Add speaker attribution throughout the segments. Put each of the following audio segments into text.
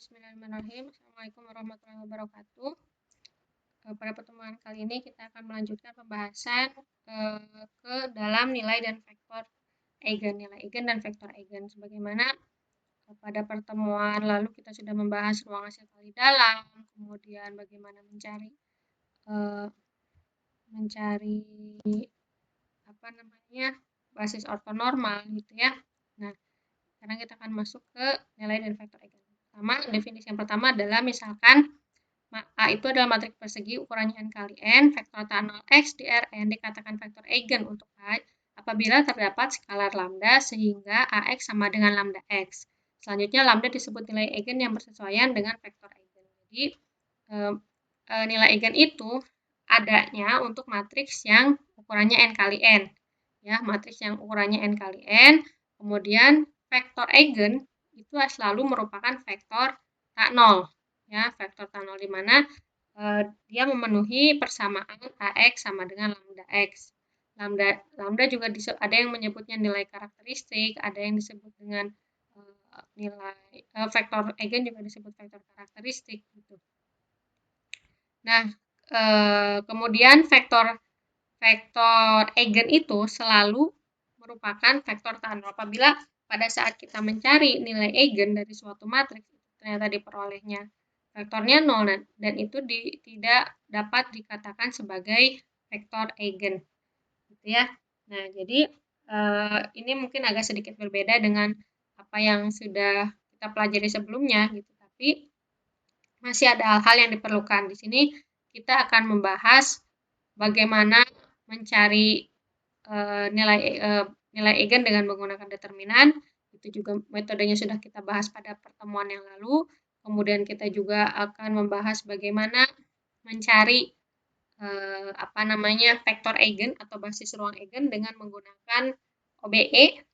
Speaker 1: Bismillahirrahmanirrahim. Assalamualaikum warahmatullahi wabarakatuh. Pada pertemuan kali ini kita akan melanjutkan pembahasan ke dalam nilai dan vektor eigen, nilai eigen dan vektor eigen. Sebagaimana pada pertemuan lalu kita sudah membahas ruang hasil kali dalam, kemudian bagaimana mencari basis ortonormal gitu ya. Nah, sekarang kita akan masuk ke nilai dan vektor eigen. Definisi yang pertama adalah misalkan A itu adalah matriks persegi ukurannya n kali n, vektor tan 0x di Rn dikatakan vektor eigen untuk A apabila terdapat skalar lambda sehingga Ax sama dengan lambda x. Selanjutnya lambda disebut nilai eigen yang bersesuaian dengan vektor eigen. Jadi nilai eigen itu adanya untuk matriks yang ukurannya n kali n. Ya, matriks yang ukurannya n kali n, kemudian vektor eigen itu selalu merupakan vektor tak nol, ya, vektor tak nol di mana dia memenuhi persamaan Ax sama dengan lambda x. Lambda juga ada yang menyebutnya nilai karakteristik, ada yang disebut dengan vektor eigen juga disebut vektor karakteristik gitu. Nah, kemudian vektor eigen itu selalu merupakan vektor tak nol apabila pada saat kita mencari nilai eigen dari suatu matriks ternyata diperolehnya vektornya 0 dan itu tidak dapat dikatakan sebagai vektor eigen gitu ya. Nah, jadi ini mungkin agak sedikit berbeda dengan apa yang sudah kita pelajari sebelumnya gitu, tapi masih ada hal-hal yang diperlukan. Di sini kita akan membahas bagaimana mencari nilai eigen dengan menggunakan determinan. Itu juga metodenya sudah kita bahas pada pertemuan yang lalu. Kemudian kita juga akan membahas bagaimana mencari vektor eigen atau basis ruang eigen dengan menggunakan OBE.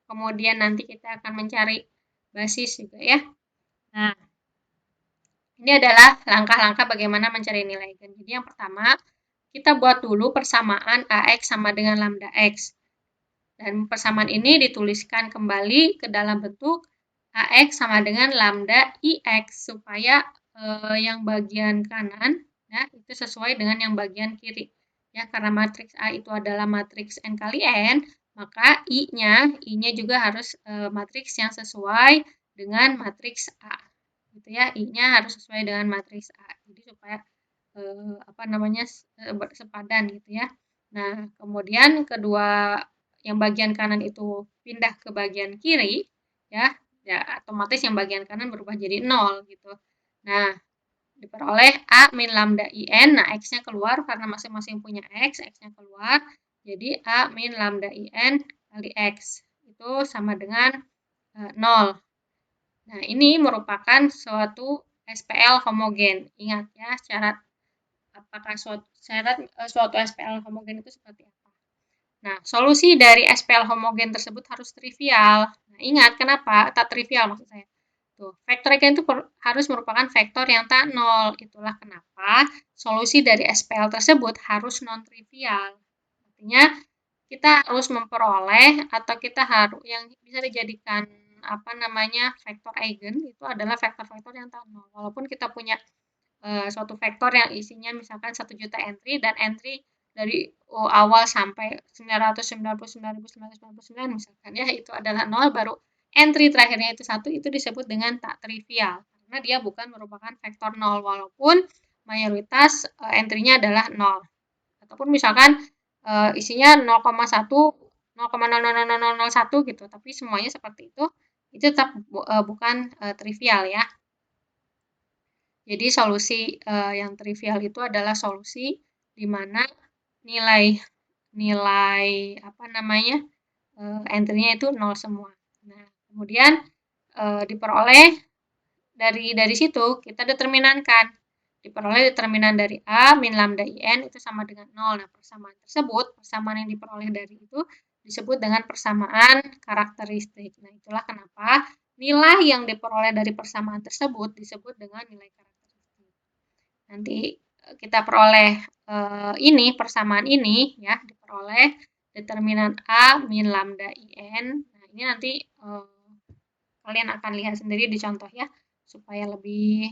Speaker 1: Kemudian nanti kita akan mencari basis juga ya. Nah, ini adalah langkah-langkah bagaimana mencari nilai eigen. Jadi yang pertama, kita buat dulu persamaan Ax sama dengan lambda x. Dan persamaan ini dituliskan kembali ke dalam bentuk Ax sama dengan lambda Ix supaya yang bagian kanan ya itu sesuai dengan yang bagian kiri. Ya, karena matriks A itu adalah matriks n kali n, maka I-nya juga harus matriks yang sesuai dengan matriks A. Gitu ya, I-nya harus sesuai dengan matriks A. Jadi supaya sepadan gitu ya. Nah, kemudian kedua yang bagian kanan itu pindah ke bagian kiri ya otomatis yang bagian kanan berubah jadi 0 gitu. Nah, diperoleh A min lambda IN, nah X-nya keluar karena masing-masing punya X-nya keluar, jadi A min lambda IN kali X, itu sama dengan 0. Nah, ini merupakan suatu SPL homogen. Ingat ya, syarat apakah suatu SPL homogen itu seperti apa. Nah, solusi dari SPL homogen tersebut harus trivial. Nah, ingat kenapa tak trivial maksud saya. Tuh, vektor eigen itu harus merupakan vektor yang tak nol. Itulah kenapa solusi dari SPL tersebut harus non-trivial. Artinya kita harus memperoleh atau kita harus yang bisa dijadikan vektor eigen itu adalah vektor-vektor yang tak nol. Walaupun kita punya suatu vektor yang isinya misalkan 1 juta entry dan entry dari awal sampai 999.999 misalkan ya itu adalah 0 baru entry terakhirnya itu 1 itu disebut dengan tak trivial karena dia bukan merupakan vektor 0 walaupun mayoritas entry-nya adalah 0 ataupun misalkan isinya 0,1 0,00001 gitu tapi semuanya seperti itu tetap bukan trivial ya. Jadi solusi yang trivial itu adalah solusi di mana nilai entry-nya itu 0 semua. Nah, kemudian diperoleh dari situ kita determinankan. Diperoleh determinan dari A min lambda IN itu sama dengan 0. Nah, persamaan yang diperoleh dari itu disebut dengan persamaan karakteristik. Nah, itulah kenapa nilai yang diperoleh dari persamaan tersebut disebut dengan nilai karakteristik. Nanti kita peroleh persamaan ini ya diperoleh determinan A min lambda IN. Nah, ini nanti kalian akan lihat sendiri di contoh ya. supaya lebih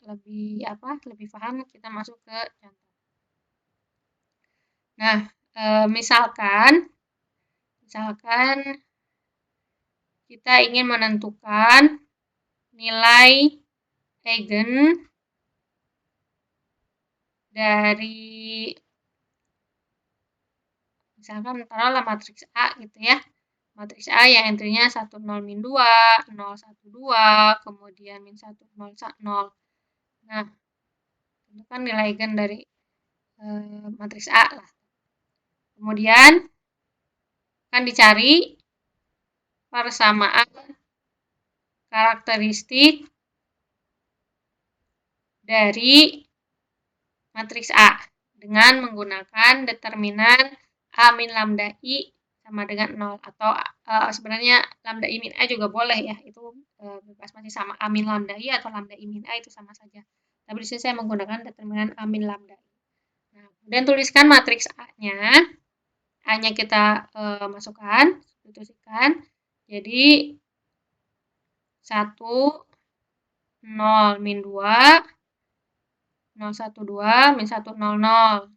Speaker 1: lebih paham, kita masuk ke contoh. Nah, misalkan kita ingin menentukan nilai eigen dari, misalkan taruhlah matriks A gitu ya. Matriks A yang entry-nya 1, 0, min 2, 0, 1, 2, kemudian min 1, 0, 0. Nah, tentukan nilai eigen dari matriks A lah. Kemudian akan dicari persamaan karakteristik dari matriks A dengan menggunakan determinan A min lambda I sama dengan 0, atau sebenarnya lambda I min A juga boleh ya, itu bebas, masih sama, A min lambda I atau lambda I min A itu sama saja. Tapi di sini saya menggunakan determinan A min lambda I. Nah, kemudian tuliskan matriks A-nya. A-nya kita masukkan, substitusikan. Jadi 1, 0, min 2, 0, 1, 2, min 1, 0, 0.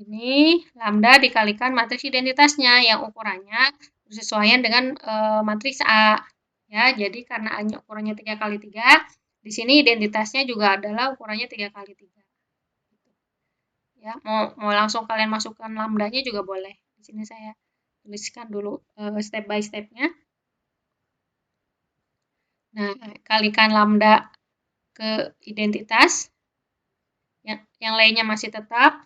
Speaker 1: Ini lambda dikalikan matriks identitasnya yang ukurannya bersesuaian dengan matriks A. Ya, jadi karena A-nya ukurannya 3 kali 3, di sini identitasnya juga adalah ukurannya 3 kali 3. Ya, mau langsung kalian masukkan lambdanya juga boleh. Di sini saya tuliskan dulu step by step-nya. Nah, kalikan lambda ke identitas. Yang lainnya masih tetap.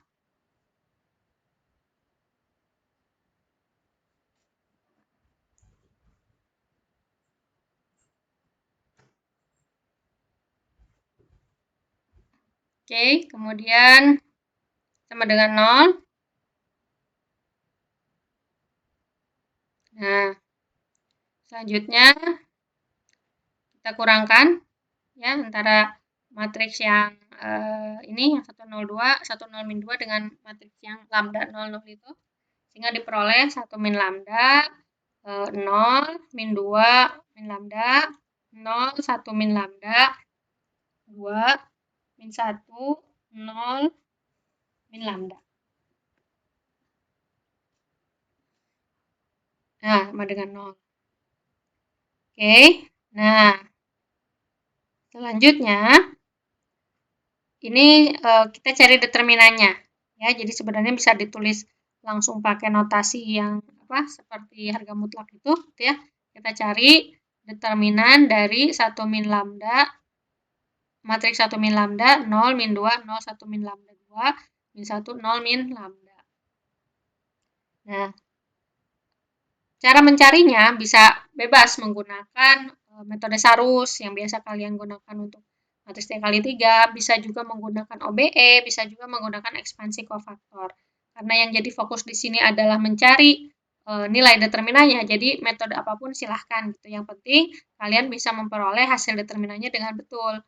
Speaker 1: Oke, kemudian sama dengan 0. Nah, selanjutnya kita kurangkan ya antara matriks yang ini yang 102, 10 min 2 dengan matriks yang lambda 00 itu, sehingga diperoleh 1 min lambda, 0 min 2 min lambda, 0 1 min lambda, 2 min 1 0 min lambda. Nah, sama dengan 0. Oke, nah selanjutnya ini kita cari determinannya ya. Jadi sebenarnya bisa ditulis langsung pakai notasi yang seperti harga mutlak itu gitu ya. Kita cari determinan dari 1 min lambda, matriks 1 min lambda, 0 min 2, 0 1 min lambda 2, min 1 0 min lambda. Nah, cara mencarinya bisa bebas menggunakan metode Sarus yang biasa kalian gunakan untuk matriks 3 kali 3, bisa juga menggunakan OBE, bisa juga menggunakan ekspansi kofaktor. Karena yang jadi fokus di sini adalah mencari nilai determinannya, jadi metode apapun silahkan gitu. Yang penting kalian bisa memperoleh hasil determinannya dengan betul.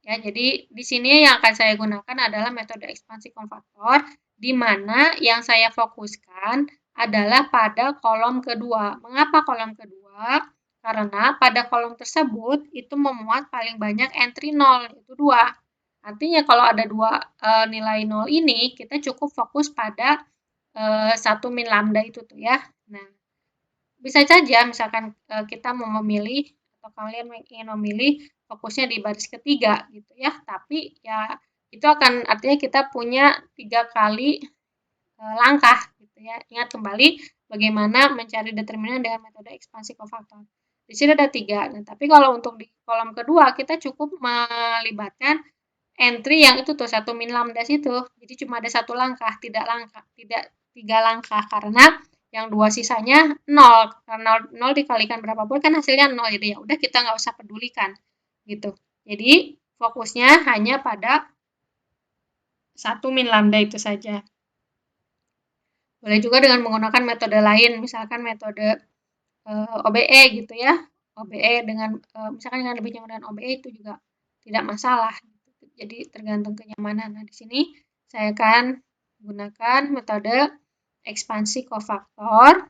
Speaker 1: Ya, jadi di sini yang akan saya gunakan adalah metode ekspansi kofaktor, di mana yang saya fokuskan adalah pada kolom kedua. Mengapa kolom kedua? Karena pada kolom tersebut itu memuat paling banyak entry 0, itu 2. Artinya kalau ada 2 nilai 0 ini, kita cukup fokus pada 1 min lambda itu tuh ya. Nah, bisa saja misalkan kita mau memilih atau kalian ingin memilih fokusnya di baris ketiga gitu ya. Tapi ya itu akan artinya kita punya 3 kali langkah gitu ya. Ingat kembali bagaimana mencari determinan dengan metode ekspansi kofaktor. Di sini ada 3. Nah, tapi kalau untuk di kolom kedua kita cukup melibatkan entry yang itu tuh 1 min lambda situ. Jadi cuma ada 1 langkah, tidak 3 langkah karena yang 2 sisanya 0. Karena 0 dikalikan berapapun kan hasilnya 0. Jadi ya udah kita nggak usah pedulikan gitu. Jadi fokusnya hanya pada 1 min lambda itu saja. Boleh juga dengan menggunakan metode lain, misalkan metode OBE gitu ya. OBE dengan misalkan dengan lebih nyaman dengan OBE itu juga tidak masalah. Jadi tergantung kenyamanan. Nah, di sini saya akan gunakan metode ekspansi kofaktor.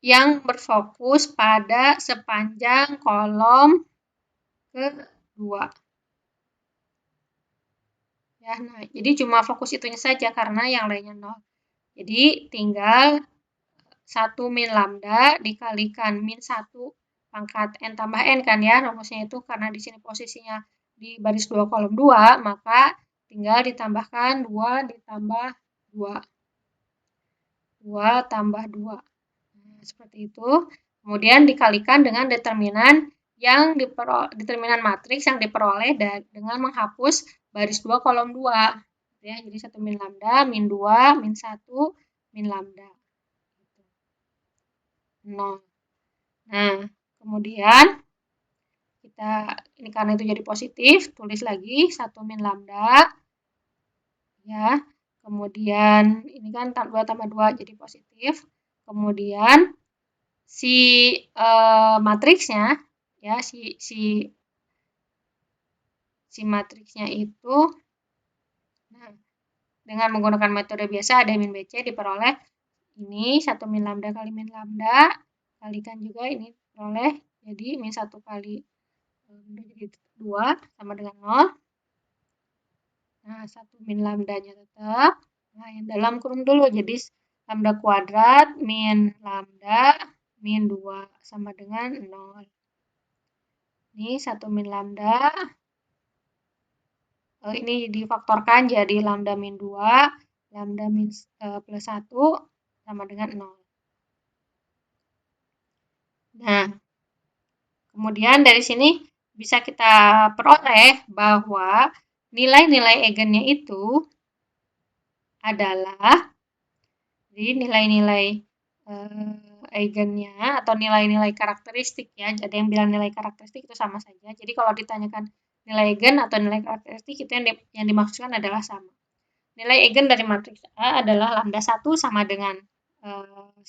Speaker 1: yang berfokus pada sepanjang kolom kedua. Ya, nah, jadi cuma fokus itunya saja karena yang lainnya 0. Jadi tinggal 1 min lambda dikalikan min 1 pangkat n tambah n kan ya, rumusnya itu karena di sini posisinya di baris 2 kolom 2, maka tinggal ditambahkan 2 ditambah 2. 2 tambah 2. Nah, seperti itu. Kemudian dikalikan dengan determinan yang determinan matriks yang diperoleh dengan menghapus baris 2 kolom 2. Ya, jadi 1 min lambda, min 2, min 1, min lambda. 0. Nah, kemudian kita ini karena itu jadi positif, tulis lagi 1 min lambda. Ya. Kemudian ini kan 2 tambah 2 jadi positif. Kemudian si matriksnya ya si matriksnya itu nah, dengan menggunakan metode biasa ada min BC diperoleh ini 1 min lambda kali min lambda kalikan juga ini diperoleh jadi min 1 kali jadi 2 sama dengan 0. Nah, 1 min lambdanya tetap. Nah, yang dalam kurung dulu jadi lambda kuadrat min lambda min 2 sama dengan 0. Ini 1 min lambda. Ini difaktorkan jadi lambda min 2, lambda min plus 1 sama dengan 0. Nah, kemudian dari sini bisa kita peroleh bahwa nilai-nilai eigennya itu adalah jadi nilai-nilai eigennya atau nilai-nilai karakteristik ya. Jadi yang bilang nilai karakteristik itu sama saja. Jadi kalau ditanyakan nilai eigen atau nilai karakteristik itu yang dimaksudkan adalah sama. Nilai eigen dari matriks A adalah lambda 1 sama dengan 1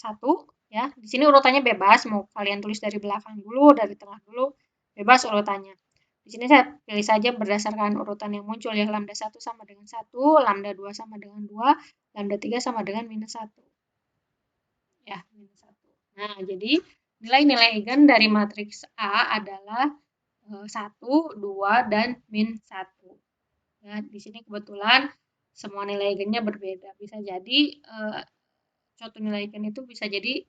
Speaker 1: ya. Di sini urutannya bebas, mau kalian tulis dari belakang dulu, dari tengah dulu, bebas urutannya. Di sini saya pilih saja berdasarkan urutan yang muncul ya, lambda 1 sama dengan 1, lambda 2 sama dengan 2, lambda 3 sama dengan minus 1. Ya, minus 1. Nah, jadi nilai-nilai eigen dari matriks A adalah 1, 2, dan min 1. Ya, di sini kebetulan semua nilai eigennya berbeda. Bisa jadi suatu nilai eigen itu bisa jadi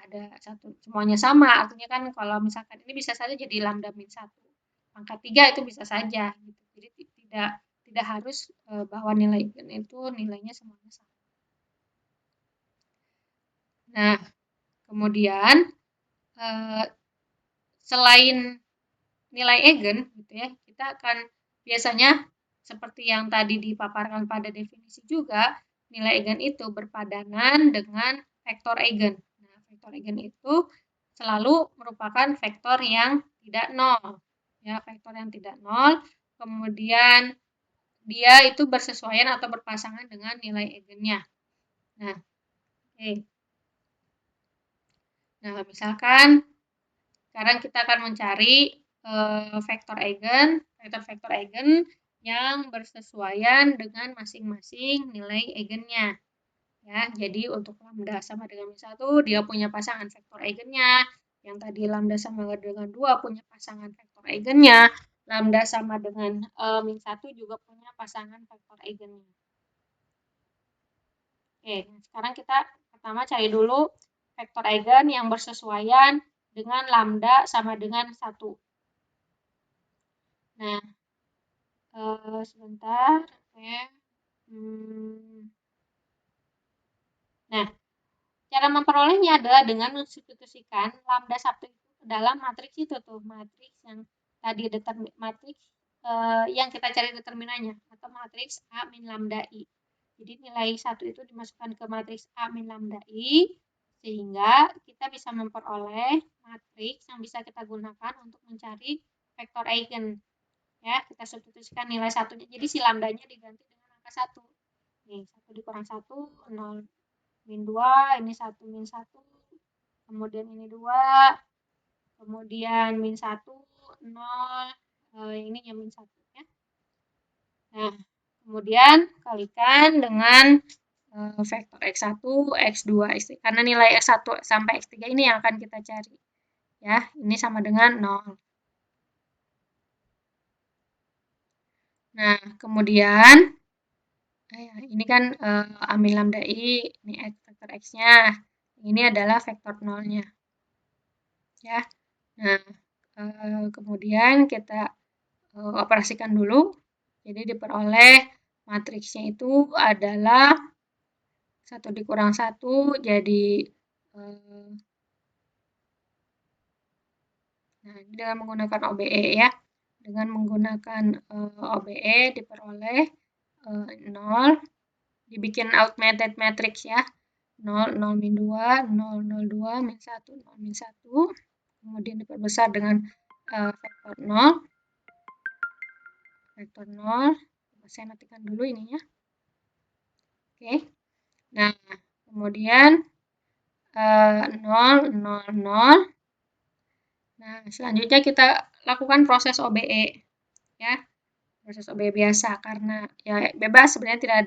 Speaker 1: ada satu semuanya sama. Artinya kan kalau misalkan ini bisa saja jadi lambda min 1. Pangkat 3 itu bisa saja gitu. Jadi tidak harus bahwa nilai eigen itu nilainya semuanya sama. Nah, kemudian selain nilai eigen gitu ya, kita akan biasanya seperti yang tadi dipaparkan pada definisi juga, nilai eigen itu berpadanan dengan vektor eigen. Nah, vektor eigen itu selalu merupakan vektor yang tidak nol. Ya, vektor yang tidak nol, kemudian dia itu bersesuaian atau berpasangan dengan nilai eigennya. Nah, oke. Nah, misalkan sekarang kita akan mencari vektor-vektor eigen yang bersesuaian dengan masing-masing nilai eigennya. Ya, jadi untuk lambda sama dengan min 1, dia punya pasangan vektor eigennya. Yang tadi lambda sama dengan 2 punya pasangan vektor eigennya. Lambda sama dengan min 1 juga punya pasangan vektor eigennya. Oke, sekarang kita pertama cari dulu vektor eigen yang bersesuaian dengan lambda sama dengan 1. Nah, sebentar. Oke. Nah, cara memperolehnya adalah dengan mensubstitusikan lambda 1 itu ke dalam matriks itu tuh, matriks yang tadi matriks yang kita cari determinannya atau matriks A min lambda I. Jadi nilai 1 itu dimasukkan ke matriks A min lambda I sehingga kita bisa memperoleh matriks yang bisa kita gunakan untuk mencari vektor eigen. Ya, kita substitusikan nilai 1-nya. Jadi si lambdanya diganti dengan angka 1. Nih, 1 dikurang 1, 0 min 2, ini 1 min 1, kemudian ini 2, kemudian min 1, 0, ini yang min 1 ya. Nah, kemudian kalikan dengan vektor X1, X2, X3. Karena nilai X1 sampai X3 ini yang akan kita cari. Ya, ini sama dengan 0. Nah, kemudian ini kan ambil lambda I, ini vektor X-nya. Ini adalah vektor 0-nya. Ya. Nah, kemudian kita operasikan dulu. Jadi diperoleh matriksnya itu adalah 1 dikurang 1 jadi nah, ini dengan menggunakan OBE ya. Dengan menggunakan OBE diperoleh 0, dibikin automated matrix ya. 0, 0, min 2, 0, 0, 2, min 1, 0, min 1. Kemudian diperbesar dengan vektor 0. Vektor 0. Saya matikan dulu ininya. Oke. Nah, kemudian 0, 0, 0. Nah, selanjutnya kita lakukan proses OBE. Ya, proses OBE biasa karena ya bebas sebenarnya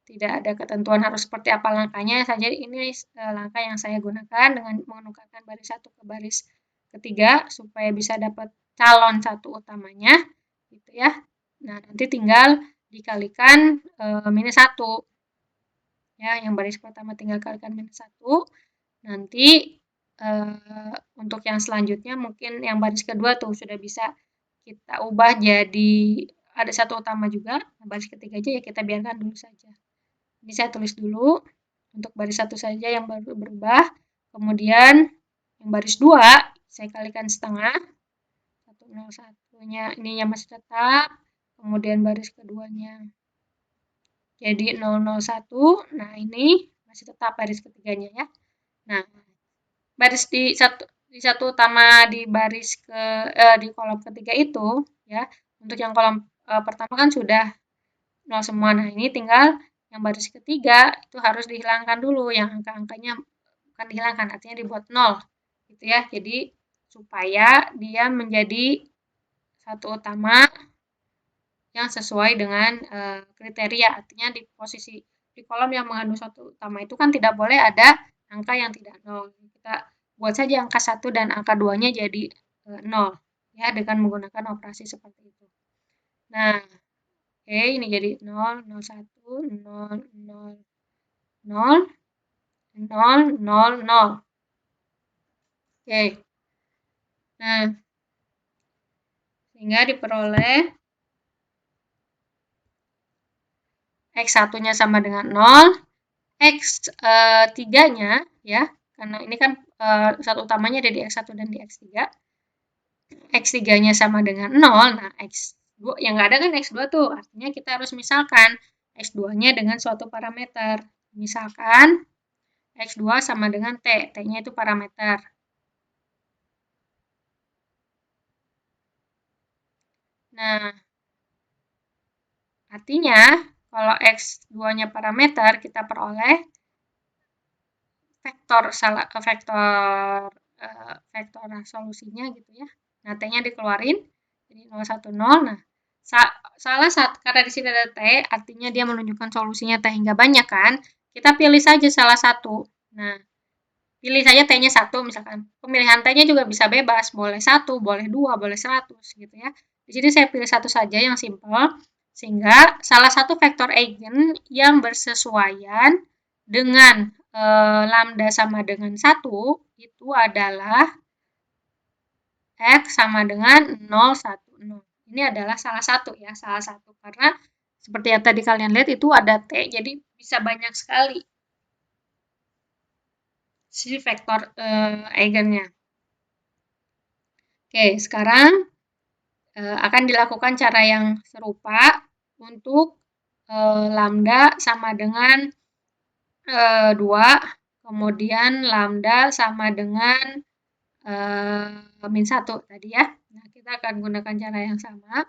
Speaker 1: tidak ada ketentuan harus seperti apa langkahnya saja. Ini langkah yang saya gunakan dengan menukarkan baris 1 ke baris ketiga supaya bisa dapat calon satu utamanya gitu ya. Nah, nanti tinggal dikalikan minus 1. Ya, yang baris pertama tinggal kalikan minus 1. Nanti untuk yang selanjutnya mungkin yang baris kedua tuh sudah bisa kita ubah jadi ada satu utama juga. Nah, baris ketiga aja ya kita biarkan dulu saja. Ini saya tulis dulu untuk baris 1 saja yang baru berubah. Kemudian yang baris 2 saya kalikan setengah. 101-nya ininya masih tetap. Kemudian baris keduanya jadi 001. Nah, ini masih tetap baris ketiganya ya. Nah, baris di satu utama di baris di kolom ketiga itu ya. Untuk yang kolom pertama kan sudah 0 semua. Nah, ini tinggal yang baris ketiga itu harus dihilangkan dulu, yang angka-angkanya bukan dihilangkan, artinya dibuat 0 gitu ya. Jadi supaya dia menjadi satu utama yang sesuai dengan kriteria, artinya di posisi di kolom yang mengandung satu utama itu kan tidak boleh ada angka yang tidak 0. Kita buat saja angka 1 dan angka 2-nya jadi 0 ya dengan menggunakan operasi seperti itu. Nah, oke, ini jadi 0, 01, 0, 0, 0, 0, 0, 0. Oke. Nah, sehingga diperoleh X1-nya sama dengan 0, X3-nya ya, karena ini kan satu utamanya ada di X1 dan di X3. X3-nya sama dengan 0, nah X2 yang nggak ada kan X2 tuh, artinya kita harus misalkan X2-nya dengan suatu parameter. Misalkan X2 sama dengan T, T-nya itu parameter. Nah, artinya kalau X2-nya parameter, kita peroleh vektor solusinya gitu ya. Nah, T-nya dikeluarin jadi 0, 1, 0. Nah, salah satu karena di sini ada T, artinya dia menunjukkan solusinya T hingga banyak kan. Kita pilih saja salah satu. Nah, pilih saja T-nya 1 misalkan. Pemilihan T-nya juga bisa bebas, boleh 1, boleh 2, boleh 100 gitu ya. Di sini saya pilih satu saja yang simpel sehingga salah satu vektor eigen yang bersesuaian dengan lambda sama dengan 1 itu adalah X sama dengan 0, 1, 0. Ini adalah salah satu ya, salah satu. Karena seperti yang tadi kalian lihat itu ada T, jadi bisa banyak sekali si vektor eigennya. Oke, sekarang akan dilakukan cara yang serupa untuk lambda sama dengan 2, kemudian lambda sama dengan min 1 tadi ya. Nah, kita akan gunakan cara yang sama.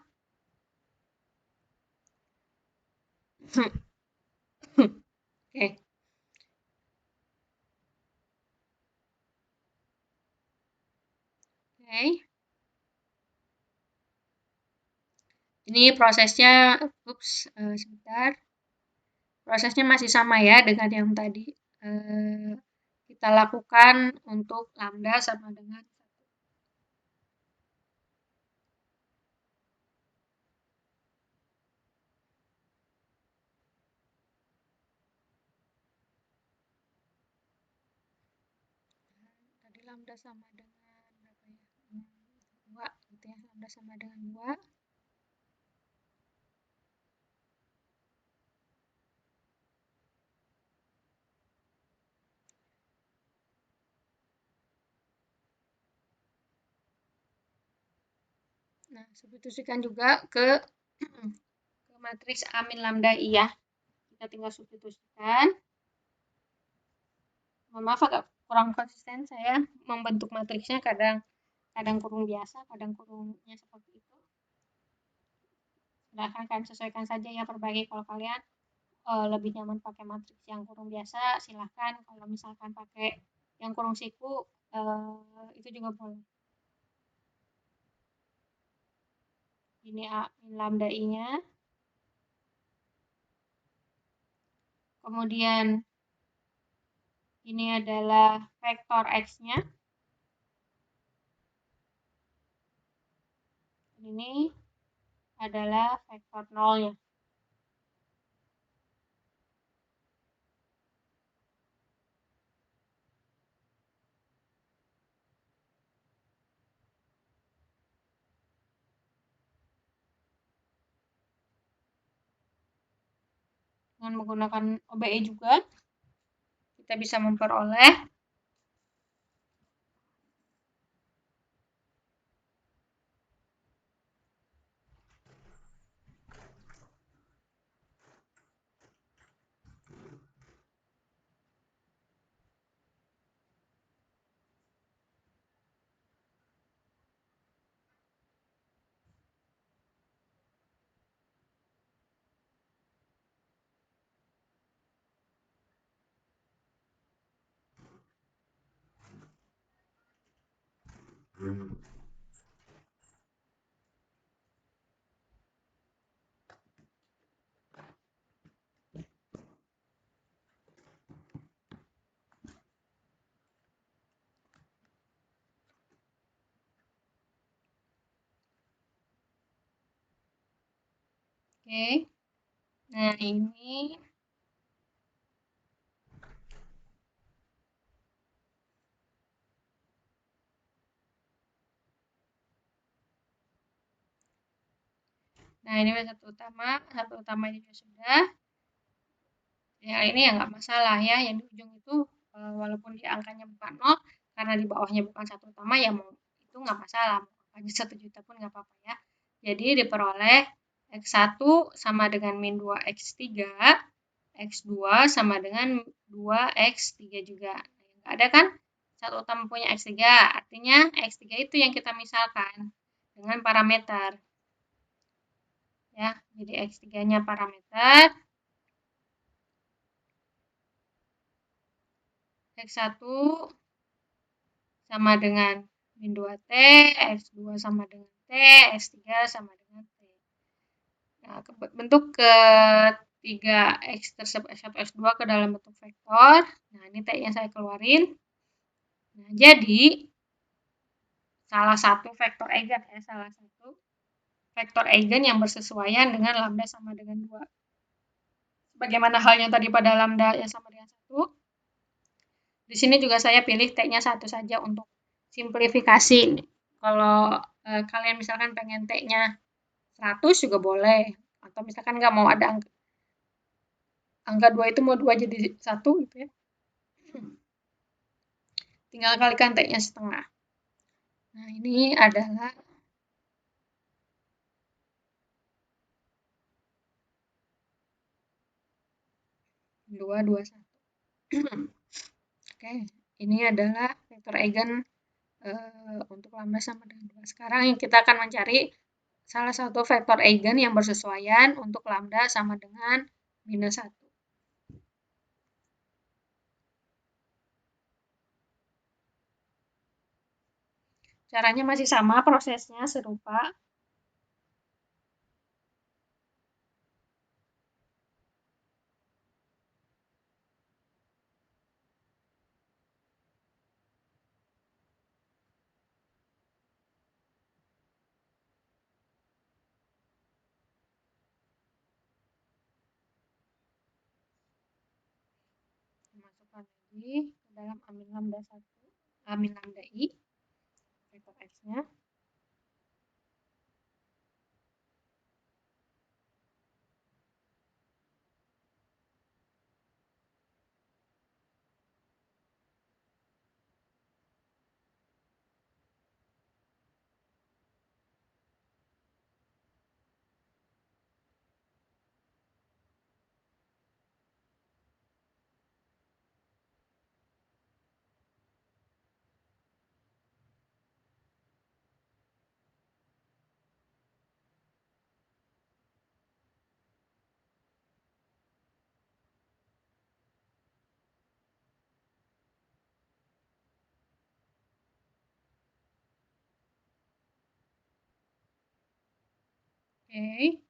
Speaker 1: Oke. Oke. Ini prosesnya, sebentar. Prosesnya masih sama ya dengan yang tadi kita lakukan untuk lambda sama dengan 1. Tadi lambda sama dengan berapa ya? 2 gitu ya. Lambda sama dengan 2. Nah, substitusikan juga ke matriks A min lambda I ya. Kita tinggal substitusikan. Mohon maaf agak kurang konsisten saya membentuk matriksnya, kadang kurung biasa, kadang kurungnya seperti itu. Silahkan kalian sesuaikan saja ya, perbaiki kalau kalian lebih nyaman pakai matriks yang kurung biasa, silahkan. Kalau misalkan pakai yang kurung siku, itu juga boleh. Ini A min lambda I-nya. Kemudian ini adalah vektor X-nya. Ini adalah vektor 0-nya. Dengan menggunakan OBE juga, kita bisa memperoleh Oke. Nah, ini satu utama ini sudah. Ya, ini ya nggak masalah ya, yang di ujung itu walaupun di angkanya bukan 0, karena di bawahnya bukan satu utama, ya mau itu nggak masalah, mau angkanya 1 juta pun nggak apa-apa ya. Jadi diperoleh X1 sama dengan min 2X3, X2 sama dengan 2X3 juga. Nggak ada kan? Satu utama punya X3, artinya X3 itu yang kita misalkan dengan parameter. Ya, jadi X3-nya parameter. X1 sama dengan min 2T, X2 sama dengan T, X3 sama dengan T. Nah, bentuk ketiga X tersebut, X1, X2 ke dalam bentuk vektor. Nah, ini T-nya saya keluarin. Nah, jadi salah satu vektor eigen ya, salah satu vektor eigen yang bersesuaian dengan lambda sama dengan 2. Bagaimana halnya tadi pada lambda yang sama dengan 1. Di sini juga saya pilih T-nya 1 saja untuk simplifikasi. Kalau kalian misalkan pengen T-nya 100 juga boleh. Atau misalkan nggak mau ada angka 2 itu mau 2 jadi 1 gitu ya. Tinggal kalikan T-nya setengah. Nah, ini adalah dua dua satu. Oke, ini adalah vektor eigen untuk lambda sama dengan 2. Sekarang kita akan mencari salah satu vektor eigen yang bersesuaian untuk lambda sama dengan minus 1. Caranya masih sama, prosesnya serupa. masukkan lagi ke dalam amin lambda 1, amin lambda I, vektor X-nya. Oke.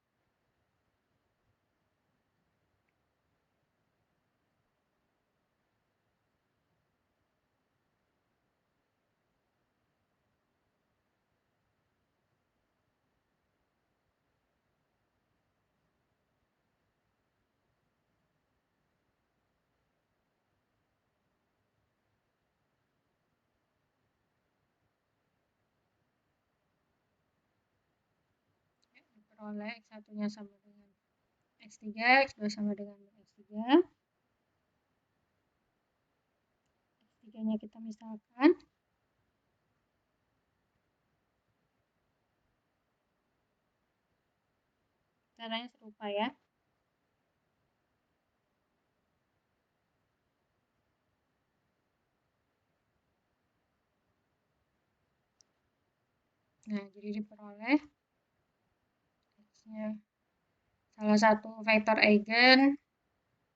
Speaker 1: Diperoleh X1-nya sama dengan X3, X2 sama dengan X3. X3-nya kita misalkan. Caranya serupa ya. Nah, jadi diperoleh X-nya salah satu vektor eigen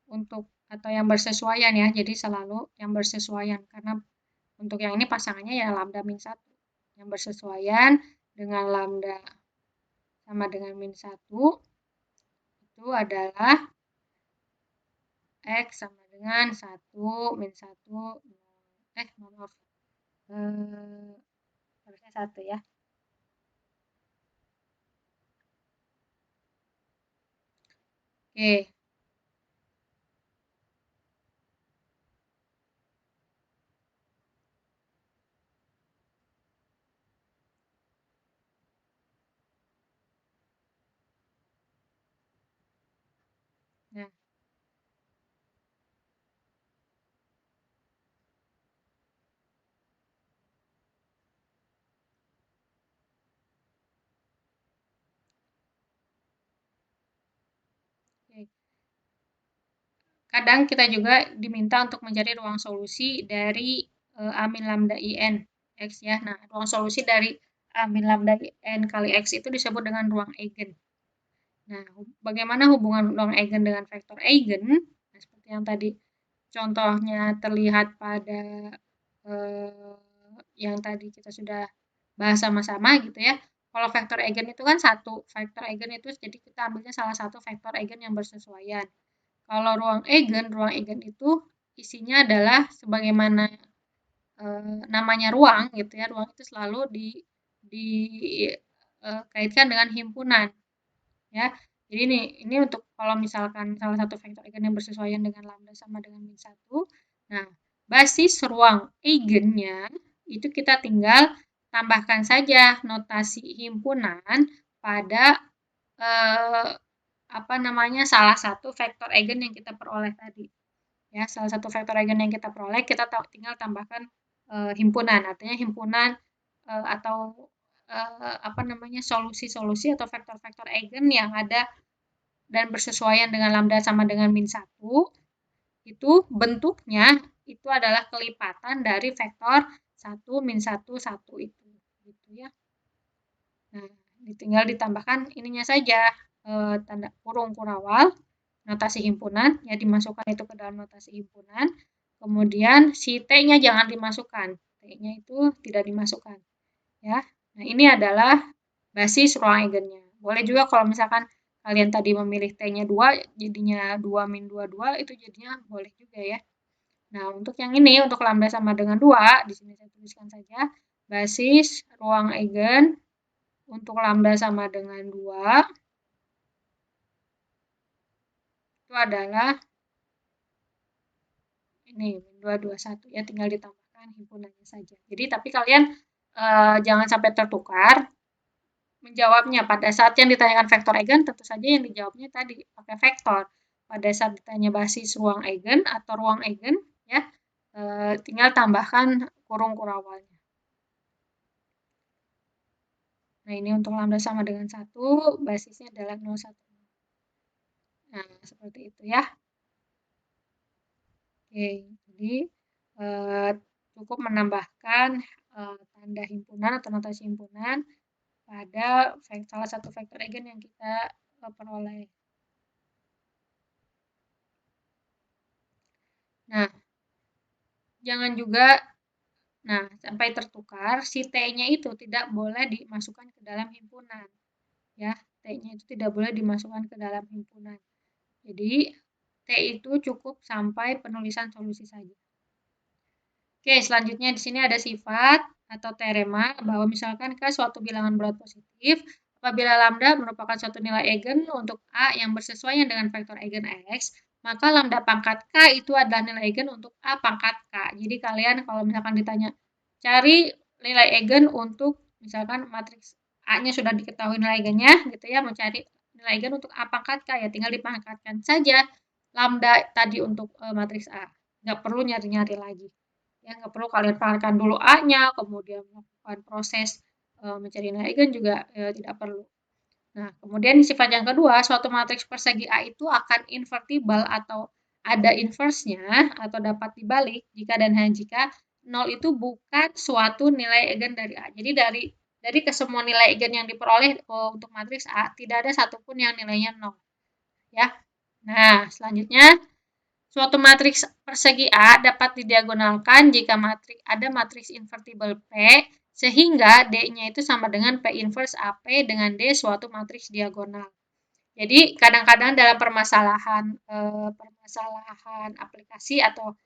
Speaker 1: untuk atau yang bersesuaian ya. Jadi selalu yang bersesuaian karena untuk yang ini pasangannya ya lambda min 1. Yang bersesuaian dengan lambda sama dengan min 1 itu adalah X sama dengan 1, min 1, maaf. Harusnya 1 ya. Oke. Nah, oke. Kadang kita juga diminta untuk mencari ruang solusi dari amin lambda IN X ya. Nah, ruang solusi dari amin lambda IN kali X itu disebut dengan ruang eigen. Nah, bagaimana hubungan ruang eigen dengan vektor eigen? Nah, seperti yang tadi contohnya terlihat pada yang tadi kita sudah bahas sama-sama gitu ya. Kalau vektor eigen itu kan satu vektor eigen itu jadi kita ambilnya salah satu vektor eigen yang bersesuaian. Kalau ruang eigen itu isinya adalah sebagaimana namanya ruang gitu ya. Ruang itu selalu dikaitkan dengan himpunan ya. Jadi ini untuk kalau misalkan salah satu vektor eigen yang bersesuaian dengan lambda sama dengan min 1. Nah, basis ruang eigennya itu kita tinggal tambahkan saja notasi himpunan pada salah satu vektor eigen yang kita peroleh tadi. Ya, salah satu vektor eigen yang kita peroleh kita tinggal tambahkan himpunan. Artinya himpunan atau solusi-solusi atau vektor-vektor eigen yang ada dan bersesuaian dengan lambda sama dengan min 1 itu bentuknya itu adalah kelipatan dari vektor 1 min 1 1 itu gitu ya. Nah, tinggal ditambahkan ininya saja tanda kurung kurawal notasi himpunan ya dimasukkan itu ke dalam notasi himpunan. Kemudian si T-nya jangan dimasukkan. T-nya itu tidak dimasukkan ya. Nah, ini adalah basis ruang eigennya. Boleh juga kalau misalkan kalian tadi memilih T-nya 2, jadinya 2 min 2, 2, itu jadinya boleh juga ya. Nah, untuk yang ini, untuk lambda sama dengan 2, di sini saya tuliskan saja, basis ruang eigen untuk lambda sama dengan 2, itu adalah ini, min 2, 2, 1 ya, tinggal ditambahkan himpunannya saja. Jadi tapi kalian jangan sampai tertukar menjawabnya. Pada saat yang ditanyakan vektor eigen, tentu saja yang dijawabnya tadi pakai vektor. Pada saat ditanya basis ruang eigen atau ruang eigen, ya tinggal tambahkan kurung kurawalnya. Nah, ini untuk lambda sama dengan 1, basisnya adalah 0, 1. Nah, seperti itu ya. Oke, jadi cukup menambahkan tanda himpunan atau notasi himpunan pada salah satu vektor eigen yang kita peroleh. Nah, jangan juga sampai tertukar, si T-nya itu tidak boleh dimasukkan ke dalam himpunan. Ya, T-nya itu tidak boleh dimasukkan ke dalam himpunan. Jadi, T itu cukup sampai penulisan solusi saja. Oke, selanjutnya di sini ada sifat atau teorema bahwa misalkan K suatu bilangan bulat positif, apabila lambda merupakan suatu nilai eigen untuk A yang bersesuaian dengan vektor eigen X, maka lambda pangkat K itu adalah nilai eigen untuk A pangkat K. Jadi kalian kalau misalkan ditanya, cari nilai eigen untuk misalkan matriks A-nya sudah diketahui nilai eigennya, gitu ya, mau cari nilai eigen untuk A pangkat K, ya tinggal dipangkatkan saja lambda tadi untuk matriks A. Nggak perlu nyari-nyari lagi. Ya, nggak perlu kalian pangkatkan dulu A-nya, kemudian melakukan proses mencari nilai eigen juga tidak perlu. Nah, kemudian sifat yang kedua, suatu matriks persegi A itu akan invertible atau ada inverse-nya atau dapat dibalik jika dan hanya jika 0 itu bukan suatu nilai eigen dari A. Jadi dari kesemua nilai eigen yang diperoleh untuk matriks A, tidak ada satupun yang nilainya 0. Ya. Nah, selanjutnya suatu matriks persegi A dapat didiagonalkan jika ada matriks invertible P sehingga D-nya itu sama dengan P inverse AP dengan D suatu matriks diagonal. Jadi kadang-kadang dalam permasalahan aplikasi atau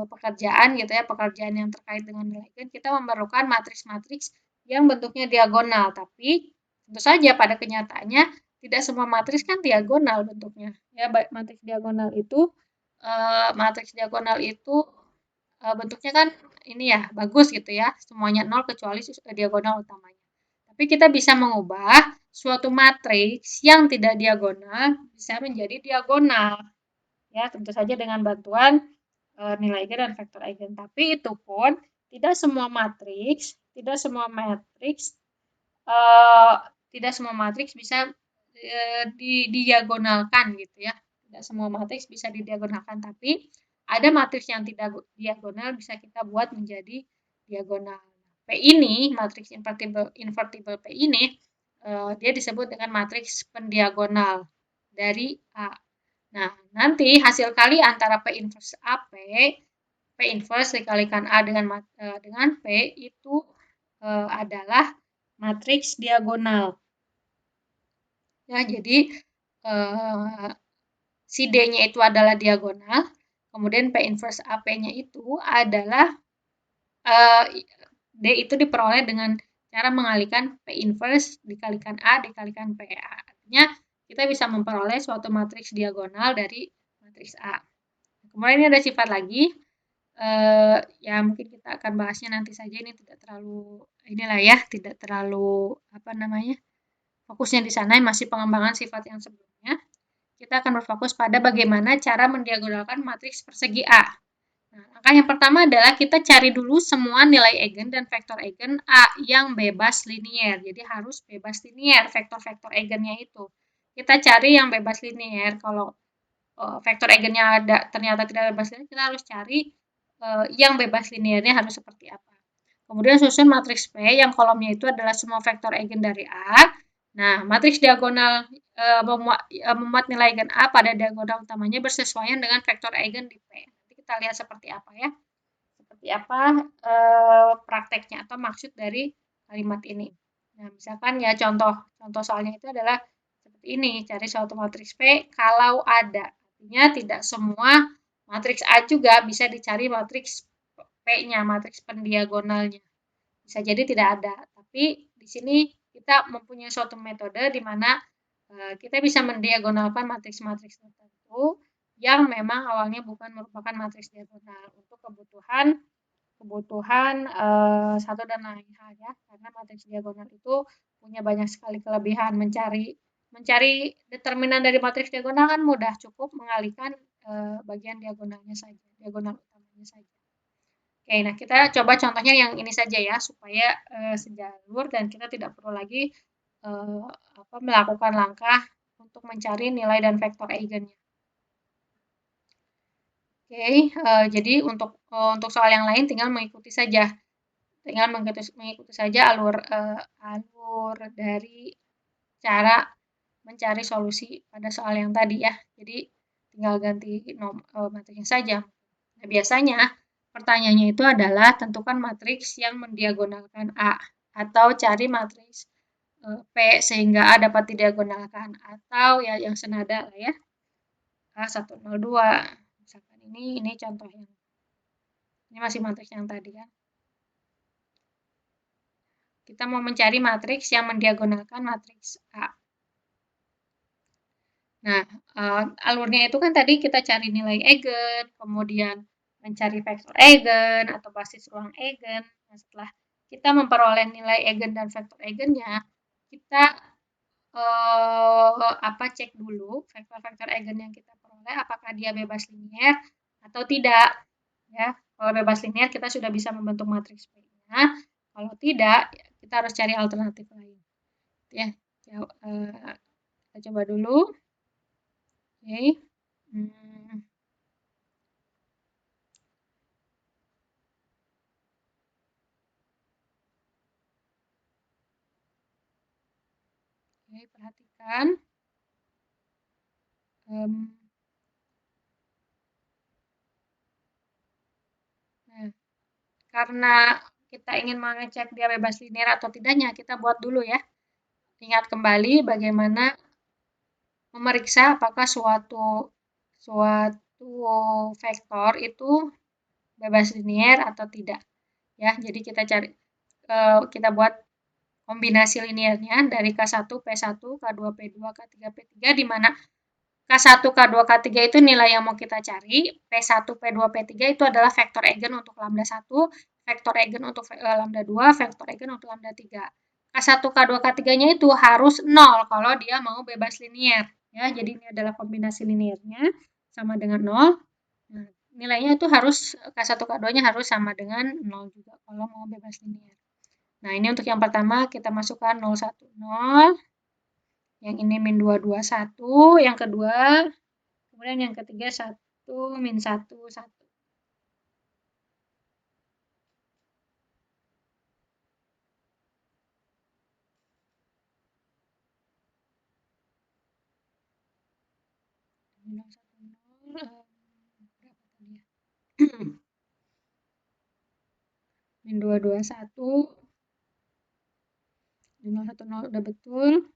Speaker 1: pekerjaan gitu ya, pekerjaan yang terkait dengan nilai eigen, kita memerlukan matriks-matriks yang bentuknya diagonal, tapi tentu saja pada kenyataannya tidak semua matriks kan diagonal bentuknya. Ya, matriks diagonal itu bentuknya kan ini ya, bagus gitu ya, semuanya 0 kecuali diagonal utamanya. Tapi kita bisa mengubah suatu matriks yang tidak diagonal bisa menjadi diagonal. Ya, tentu saja dengan bantuan nilai eigen dan vektor eigen. Tapi itu pun tidak semua matriks bisa didiagonalkan gitu ya. Tidak semua matriks bisa didiagonalkan, tapi ada matriks yang tidak diagonal bisa kita buat menjadi diagonal. P ini, matriks invertible P ini, dia disebut dengan matriks pendiagonal dari A. Nah, nanti hasil kali antara P inverse AP, P inverse dikalikan A dengan P itu adalah matriks diagonal. Ya, jadi si D-nya itu adalah diagonal, kemudian P inverse AP-nya itu adalah D itu diperoleh dengan cara mengalihkan P inverse dikalikan A dikalikan P. Artinya kita bisa memperoleh suatu matriks diagonal dari matriks A. Kemudian ini ada sifat lagi, ya mungkin kita akan bahasnya nanti saja, ini tidak terlalu tidak terlalu fokusnya di sana, masih pengembangan sifat yang sebelumnya. Kita akan berfokus pada bagaimana cara mendiagonalkan matriks persegi A. Nah, langkah yang pertama adalah kita cari dulu semua nilai eigen dan vektor eigen A yang bebas linier. Jadi harus bebas linier vektor-vektor eigennya itu. Kita cari yang bebas linier. Kalau vektor eigennya ternyata tidak bebas linier, kita harus cari yang bebas liniernya harus seperti apa. Kemudian susun matriks P yang kolomnya itu adalah semua vektor eigen dari A. Nah, matriks diagonal memuat nilai eigen A pada diagonal utamanya bersesuaian dengan vektor eigen di P. Nanti kita lihat seperti apa ya. Seperti apa prakteknya atau maksud dari kalimat ini. Nah, misalkan ya contoh soalnya itu adalah seperti ini, cari suatu matriks P kalau ada. Artinya tidak semua matriks A juga bisa dicari matriks P-nya, matriks pendiagonalnya. Bisa jadi tidak ada, tapi di sini kita mempunyai suatu metode di mana kita bisa mendiagonalkan matriks-matriks tertentu yang memang awalnya bukan merupakan matriks diagonal untuk kebutuhan 1 dan lain hal ya, karena matriks diagonal itu punya banyak sekali kelebihan. Mencari determinan dari matriks diagonal kan mudah, cukup mengalihkan bagian diagonalnya saja, diagonal utamanya saja. Oke, nah kita coba contohnya yang ini saja ya, supaya sejalur dan kita tidak perlu lagi melakukan langkah untuk mencari nilai dan vektor eigennya. Oke, jadi untuk soal yang lain tinggal mengikuti saja. Tinggal mengikuti saja alur dari cara mencari solusi pada soal yang tadi ya. Jadi tinggal ganti matriksnya saja. Nah, biasanya pertanyaannya itu adalah tentukan matriks yang mendiagonalkan A atau cari matriks P sehingga A dapat didiagonalkan atau ya yang senada lah ya. A102. Misalkan ini contoh ini masih matriks yang tadi kan. Kita mau mencari matriks yang mendiagonalkan matriks A. Nah, alurnya itu kan tadi kita cari nilai eigen, kemudian mencari vektor eigen atau basis ruang eigen. Nah, setelah kita memperoleh nilai eigen dan vektor eigennya, kita cek dulu vektor-vektor eigen yang kita peroleh apakah dia bebas linier atau tidak. Ya, kalau bebas linier kita sudah bisa membentuk matriks P-nya. Kalau tidak, kita harus cari alternatif lain. Ya, kita coba dulu. Oke. Oke, perhatikan. Nah, karena kita ingin mengecek dia bebas linear atau tidaknya, kita buat dulu ya. Ingat kembali bagaimana memeriksa apakah suatu vektor itu bebas linear atau tidak. Ya, jadi kita buat kombinasi linearnya dari K1, P1, K2, P2, K3, P3 di mana K1, K2, K3 itu nilai yang mau kita cari, P1, P2, P3 itu adalah vektor eigen untuk lambda 1, vektor eigen untuk lambda 2, vektor eigen untuk lambda 3. K1, K2, K3-nya itu harus 0 kalau dia mau bebas linier. Ya, jadi ini adalah kombinasi linearnya sama dengan 0. Nah, nilainya itu harus K1, K2-nya harus sama dengan 0 juga kalau mau bebas linier. Nah, ini untuk yang pertama kita masukkan 0, 1, 0. Yang ini min 2, 2, 1. Yang kedua, kemudian yang ketiga 1, min 1, 1. Min 1, 0, berapa tadi ya? Min 2, 2, 1. Min 0, 1, 0 udah betul.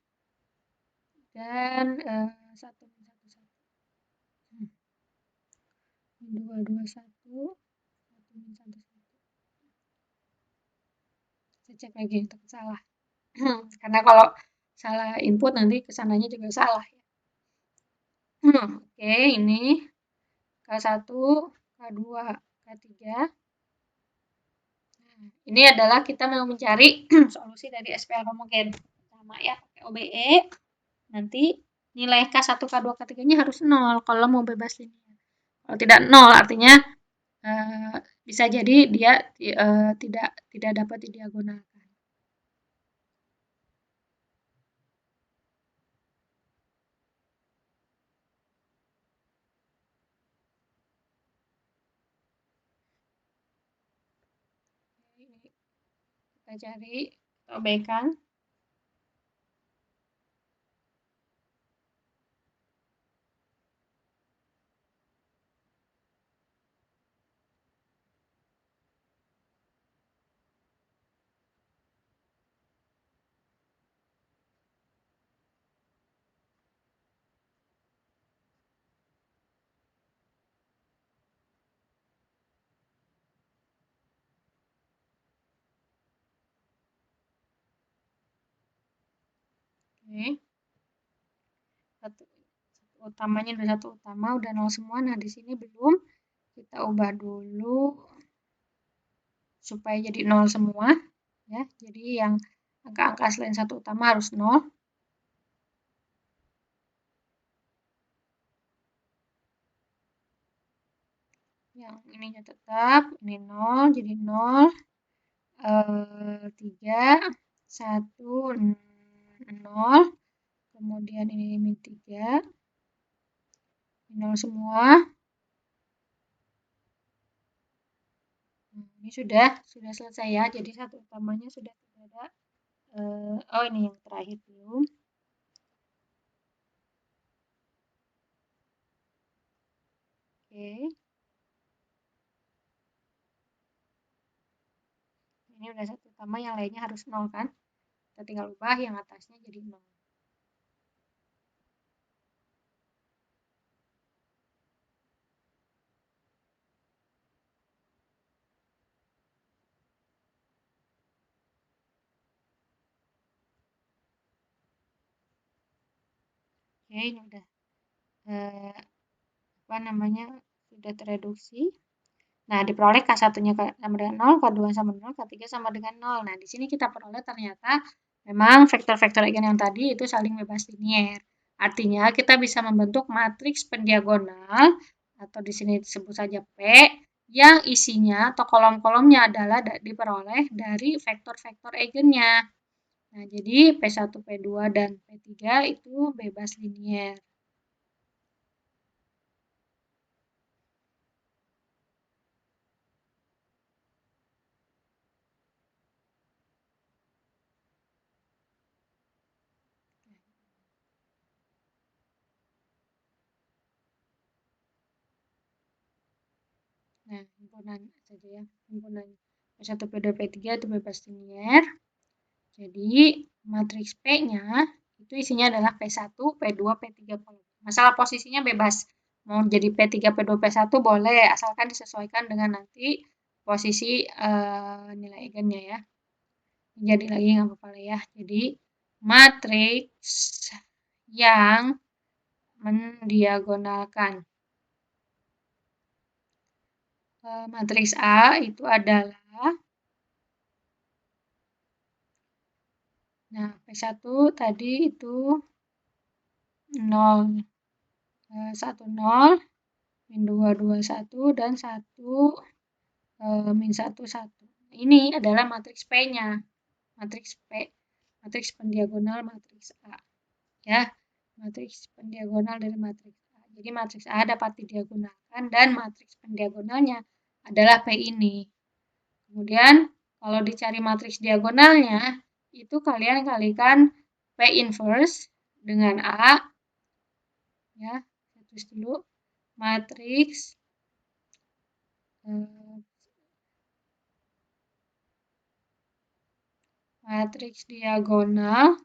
Speaker 1: Dan 1, min 1, 1. Min 2, 2, 1. 1, min 1, 1. Saya cek lagi untuk salah. Karena kalau salah input nanti kesananya juga salah. Oke, ini K1, K2, K3. Nah, ini adalah kita mau mencari solusi dari SPL homogen. Sama ya, pakai OBE. Nanti nilai K1, K2, K3-nya harus 0 kalau mau bebas linear. Kalau tidak 0 artinya bisa jadi dia tidak dapat didiagonalkan. Kita cari OBE-kan. Oke. 1, utamanya 21 utama udah 0 semua. Nah, di sini belum. Kita ubah dulu supaya jadi 0 semua. Ya, jadi yang angka-angka selain 1 utama harus 0. Yang ininya tetap, ini 0, jadi 0, 3, 1, 0, kemudian ini min 3, 0 semua. Nah, ini sudah selesai ya, jadi satu utamanya sudah tidak ada. Oh, ini yang terakhir belum. Oke. Ini udah satu utama, yang lainnya harus 0 kan? Kita tinggal ubah yang atasnya jadi 0. Oke, ini udah sudah tereduksi. Nah, diperoleh K1-nya sama dengan 0, K2 sama 0, K3 sama dengan 0. Nah, di sini kita peroleh ternyata memang vektor-vektor eigen yang tadi itu saling bebas linier. Artinya kita bisa membentuk matriks pendiagonal atau di sini disebut saja P yang isinya atau kolom-kolomnya adalah diperoleh dari vektor-vektor eigennya. Nah, jadi P1, P2, dan P3 itu bebas linier. Nah, himpunan saja ya, himpunan P1, P2, P3 itu bebas linier. Jadi, matriks P-nya itu isinya adalah P1, P2, P3 kolom. Masalah posisinya bebas. Mau jadi P3, P2, P1 boleh, asalkan disesuaikan dengan nanti posisi nilai eigennya ya. Jadi lagi nggak apa-apa ya. Jadi, matriks yang mendiagonalkan. Matriks A itu adalah, nah, P1 tadi itu 0, 1, 0, min 2, 2, 1, dan 1, min 1, 1. Ini adalah matriks P-nya, matriks P, matriks pendiagonal matriks A. Ya, matriks pendiagonal dari matriks A. Jadi matriks A dapat didiagonalkan dan matriks pendiagonalnya adalah P ini. Kemudian kalau dicari matriks diagonalnya, itu kalian kalikan P inverse dengan A. Ya, saya tulis dulu. Matriks diagonal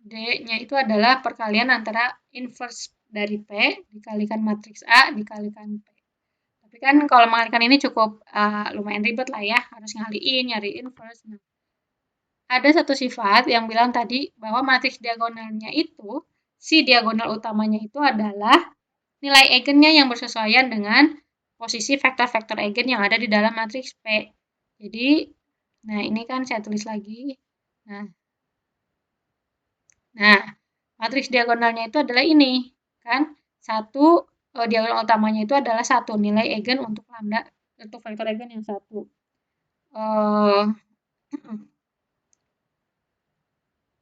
Speaker 1: D-nya itu adalah perkalian antara inverse dari P dikalikan matriks A dikalikan P. Tapi kan kalau mengalikan ini cukup lumayan ribet lah ya, harus ngaliin, nyari inverse. Nah, ada satu sifat yang bilang tadi bahwa matriks diagonalnya itu, si diagonal utamanya itu adalah nilai eigennya yang bersesuaian dengan posisi vektor-vektor eigen yang ada di dalam matriks P. Jadi, nah ini kan saya tulis lagi. Nah, matriks diagonalnya itu adalah ini, kan? Satu, diagonal utamanya itu adalah 1, nilai eigen untuk lambda, untuk vektor eigen yang 1.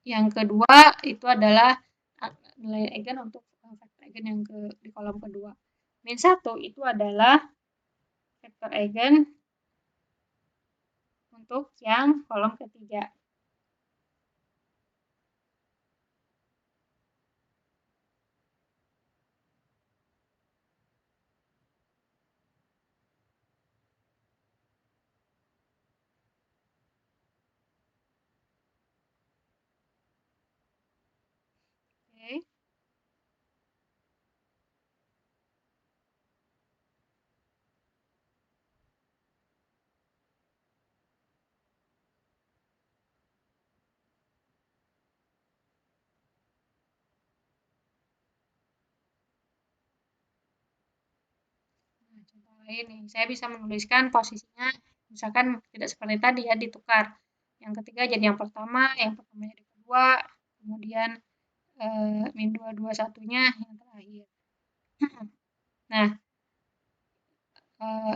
Speaker 1: Yang kedua itu adalah nilai eigen untuk vektor eigen yang di kolom kedua. Min 1 itu adalah vektor eigen untuk yang kolom ketiga. Oke. contoh lain nih, saya bisa menuliskan posisinya misalkan tidak seperti tadi ya, ditukar. Yang ketiga jadi yang pertama jadi kedua, kemudian min 2, 2, 1-nya yang terakhir. Nah,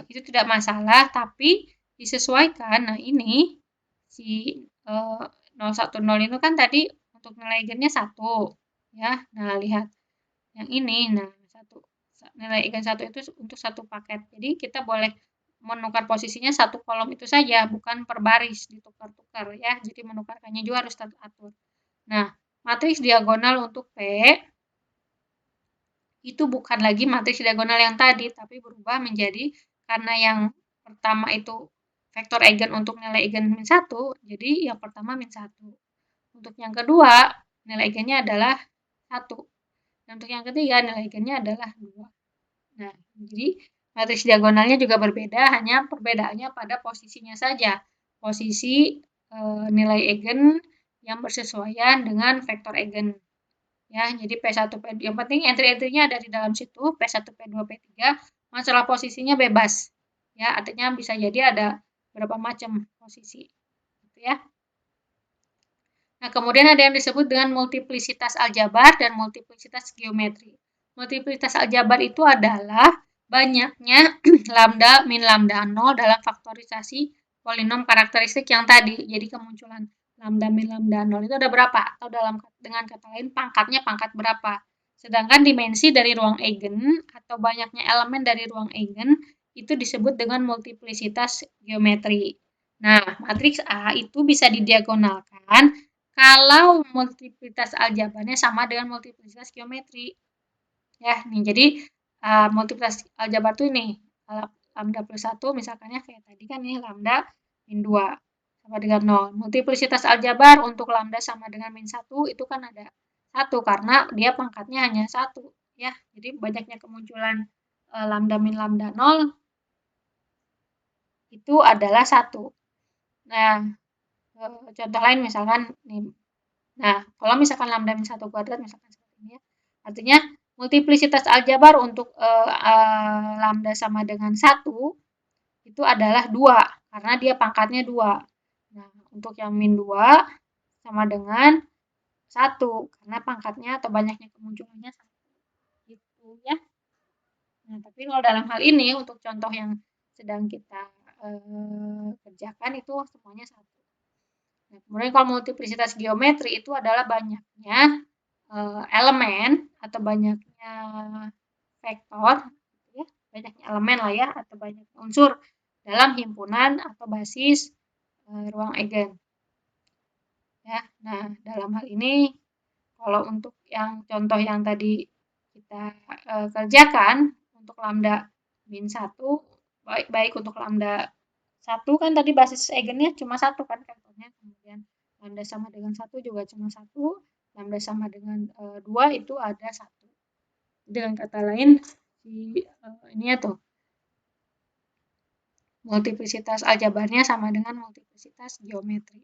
Speaker 1: itu tidak masalah, tapi disesuaikan. Nah, ini si 010 itu kan tadi untuk nilai eigennya 1, ya. Nah, lihat yang ini. Nah, nilai eigen 1 itu untuk satu paket. Jadi, kita boleh menukar posisinya satu kolom itu saja, bukan per baris ditukar-tukar ya. Jadi, menukarkannya juga harus teratur. Nah, matriks diagonal untuk P itu bukan lagi matriks diagonal yang tadi, tapi berubah menjadi karena yang pertama itu vektor eigen untuk nilai eigen min 1, jadi yang pertama min 1. Untuk yang kedua, nilai eigennya adalah 1. Dan untuk yang ketiga, nilai eigennya adalah 2. Nah, jadi matriks diagonalnya juga berbeda, hanya perbedaannya pada posisinya saja. Posisi nilai eigen yang bersesuaian dengan vektor eigen. Ya, jadi P1, P2, yang penting entry-entry-nya ada di dalam situ, P1, P2, P3, masalah posisinya bebas. Ya, artinya bisa jadi ada berapa macam posisi. Gitu ya. Nah, kemudian ada yang disebut dengan multiplisitas aljabar dan multiplisitas geometri. Multiplisitas aljabar itu adalah banyaknya lambda min lambda 0 dalam faktorisasi polinom karakteristik yang tadi. Jadi kemunculan lambda min lambda 0 itu ada berapa? Atau dengan kata lain pangkatnya pangkat berapa? Sedangkan dimensi dari ruang eigen atau banyaknya elemen dari ruang eigen itu disebut dengan multiplisitas geometri. Nah, matriks A itu bisa didiagonalkan kalau multiplitas aljabarnya sama dengan multiplitas geometri. Ya, nih jadi multiplitas aljabar tuh ini lambda plus 1 misalkannya kayak tadi kan ini lambda min 2 sama dengan 0. Multiplisitas aljabar untuk lambda sama dengan min 1 itu kan ada 1 karena dia pangkatnya hanya 1 ya. Jadi banyaknya kemunculan lambda min lambda 0 itu adalah 1. Nah, contoh lain misalkan nih. Nah, kalau misalkan lambda min 1 kuadrat misalkan seperti ini ya. Artinya multiplisitas aljabar untuk lambda sama dengan 1 itu adalah 2 karena dia pangkatnya 2. Nah, untuk yang min 2 sama dengan 1 karena pangkatnya atau banyaknya kemunculannya 1. Gitu ya. Nah, tapi kalau dalam hal ini untuk contoh yang sedang kita kerjakan itu semuanya 1. Nah, kemudian kalau multiplisitas geometri itu adalah banyaknya elemen atau banyaknya vektor, ya, banyaknya elemen lah ya, atau banyak unsur dalam himpunan atau basis ruang eigen. Ya, nah dalam hal ini kalau untuk yang contoh yang tadi kita kerjakan untuk lambda min 1, baik untuk lambda 1 kan tadi basis eigennya cuma 1 kan vektornya, kemudian lambda sama dengan 1 juga cuma 1, lambda sama dengan 2 itu ada 1. Dengan kata lain, ini ya tuh, multiplisitas aljabarnya sama dengan multiplisitas geometri.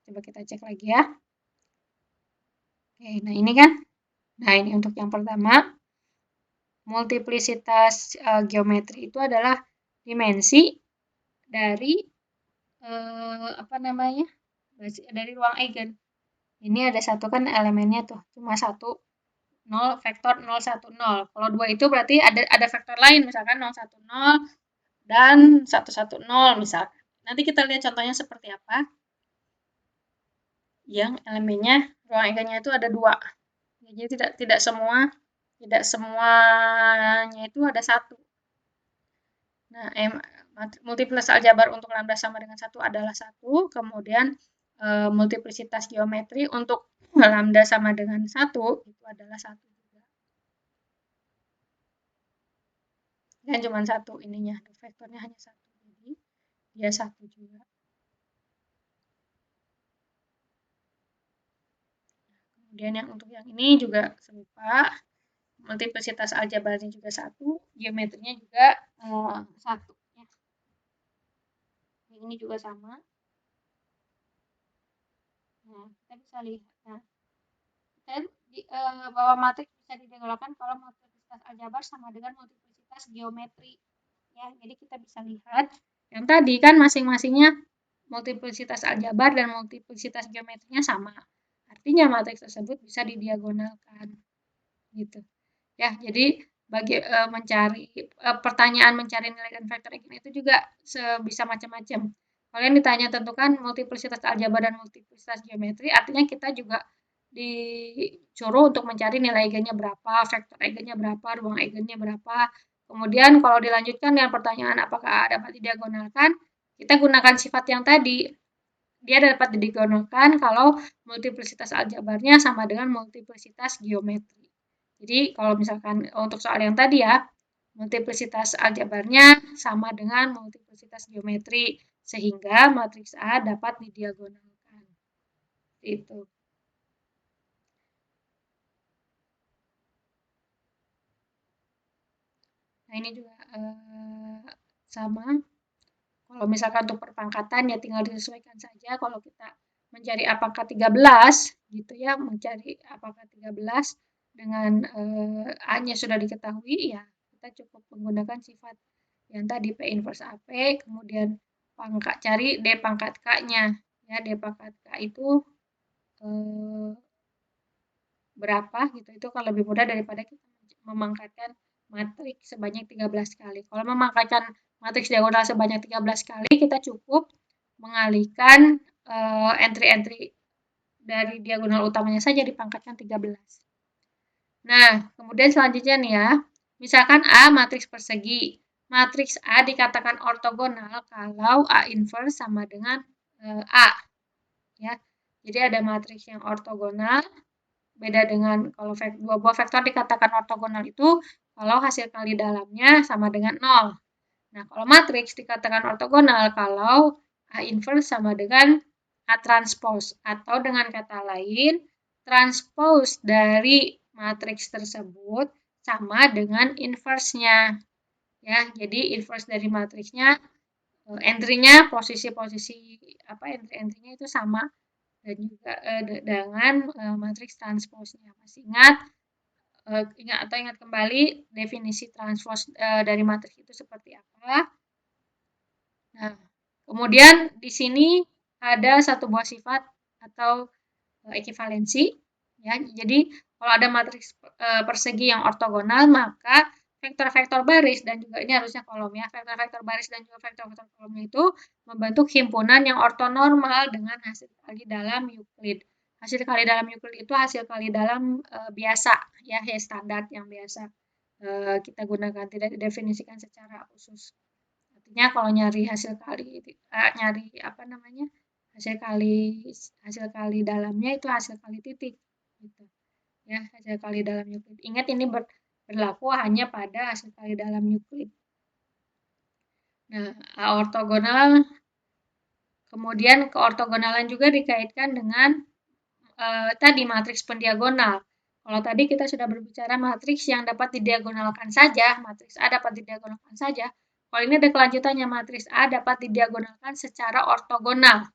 Speaker 1: Coba kita cek lagi ya. Oke, nah ini kan. Nah, ini untuk yang pertama. Multiplisitas geometri itu adalah dimensi dari dari ruang eigen. Ini ada 1 kan elemennya tuh, cuma 1, 0, vektor 0, 1, 0. Kalau 2 itu berarti ada vektor lain, misalkan 0, 1, 0 dan 1, 1, 0 misalkan. Nanti kita lihat contohnya seperti apa. Yang elemennya ruang eigennya itu ada 2. Jadi tidak semuanya itu ada 1. Nah, multiplitas aljabar untuk lambda sama dengan 1 adalah 1, kemudian multiplisitas geometri untuk lambda sama dengan 1 itu adalah 1 juga. Dan cuma 1 ininya, vektornya hanya 1. Jadi dia 1 juga. Kemudian yang untuk yang ini juga serupa. Multiplisitas aljabarnya juga 1, geometrinya juga 1. Ya. Ini juga sama. Nah, kita bisa lihat. Nah, bahwa matriks bisa didiagonalkan kalau multiplisitas aljabar sama dengan multiplisitas geometri. Ya, jadi kita bisa lihat yang tadi kan masing-masingnya multiplisitas aljabar dan multiplisitas geometrinya sama. Artinya matriks tersebut bisa didiagonalkan. Gitu. Ya, jadi bagi mencari pertanyaan mencari nilai dan vektor eigen itu juga bisa macam-macam. Kalian ditanya tentukan multiplisitas aljabar dan multiplisitas geometri, artinya kita juga disuruh untuk mencari nilai eigennya berapa, vektor eigennya berapa, ruang eigennya berapa. Kemudian kalau dilanjutkan dengan pertanyaan apakah dapat didiagonalkan, kita gunakan sifat yang tadi. Dia dapat didiagonalkan kalau multiplisitas aljabarnya sama dengan multiplisitas geometri. Jadi kalau misalkan untuk soal yang tadi ya, multiplisitas aljabarnya sama dengan multiplisitas geometri, sehingga matriks A dapat didiagonalkan. Itu. Nah ini juga sama. Kalau misalkan untuk perpangkatan ya tinggal disesuaikan saja. Kalau kita mencari apakah 13 gitu ya, mencari apakah 13 dengan A-nya sudah diketahui ya kita cukup menggunakan sifat yang tadi P inverse AP, kemudian cari D pangkat K-nya. Ya, D pangkat K itu berapa gitu. Itu akan lebih mudah daripada kita memangkatkan matriks sebanyak 13 kali. Kalau memangkatkan matriks diagonal sebanyak 13 kali, kita cukup mengalihkan entry-entry dari diagonal utamanya saja dipangkatkan 13. Nah, kemudian selanjutnya nih ya, misalkan A matriks persegi. Matriks A dikatakan ortogonal kalau A inverse sama dengan A. Ya. Jadi ada matriks yang ortogonal, beda dengan kalau dua buah vektor dikatakan ortogonal itu kalau hasil kali dalamnya sama dengan 0. Nah, kalau matriks dikatakan ortogonal kalau A inverse sama dengan A transpose, atau dengan kata lain, transpose dari matriks tersebut sama dengan inverse-nya. Ya, jadi inverse dari matriksnya, entry-nya, posisi-posisi entry-entry-nya itu sama dan juga dengan matriks transpose-nya. Masih ingat kembali definisi transpose dari matriks itu seperti apa. Nah, kemudian di sini ada satu buah sifat atau ekivalensi. Ya, jadi kalau ada matriks persegi yang ortogonal, maka vektor-vektor baris dan juga ini harusnya kolom ya. Vektor-vektor baris dan juga vektor-vektor kolomnya itu membentuk himpunan yang ortonormal dengan hasil kali dalam Euclid. Hasil kali dalam Euclid itu hasil kali dalam biasa ya, standar yang biasa kita gunakan, tidak didefinisikan secara khusus. Artinya kalau nyari hasil kali hasil kali dalamnya itu hasil kali titik gitu. Ya, hasil kali dalam Euclid. Ingat ini berlaku hanya pada hasil kali dalam Euclid. Nah, ortogonal kemudian keortogonalan juga dikaitkan dengan tadi matriks pendiagonal. Kalau tadi kita sudah berbicara matriks yang dapat didiagonalkan saja, matriks A dapat didiagonalkan saja. Kalau ini ada kelanjutannya, matriks A dapat didiagonalkan secara ortogonal.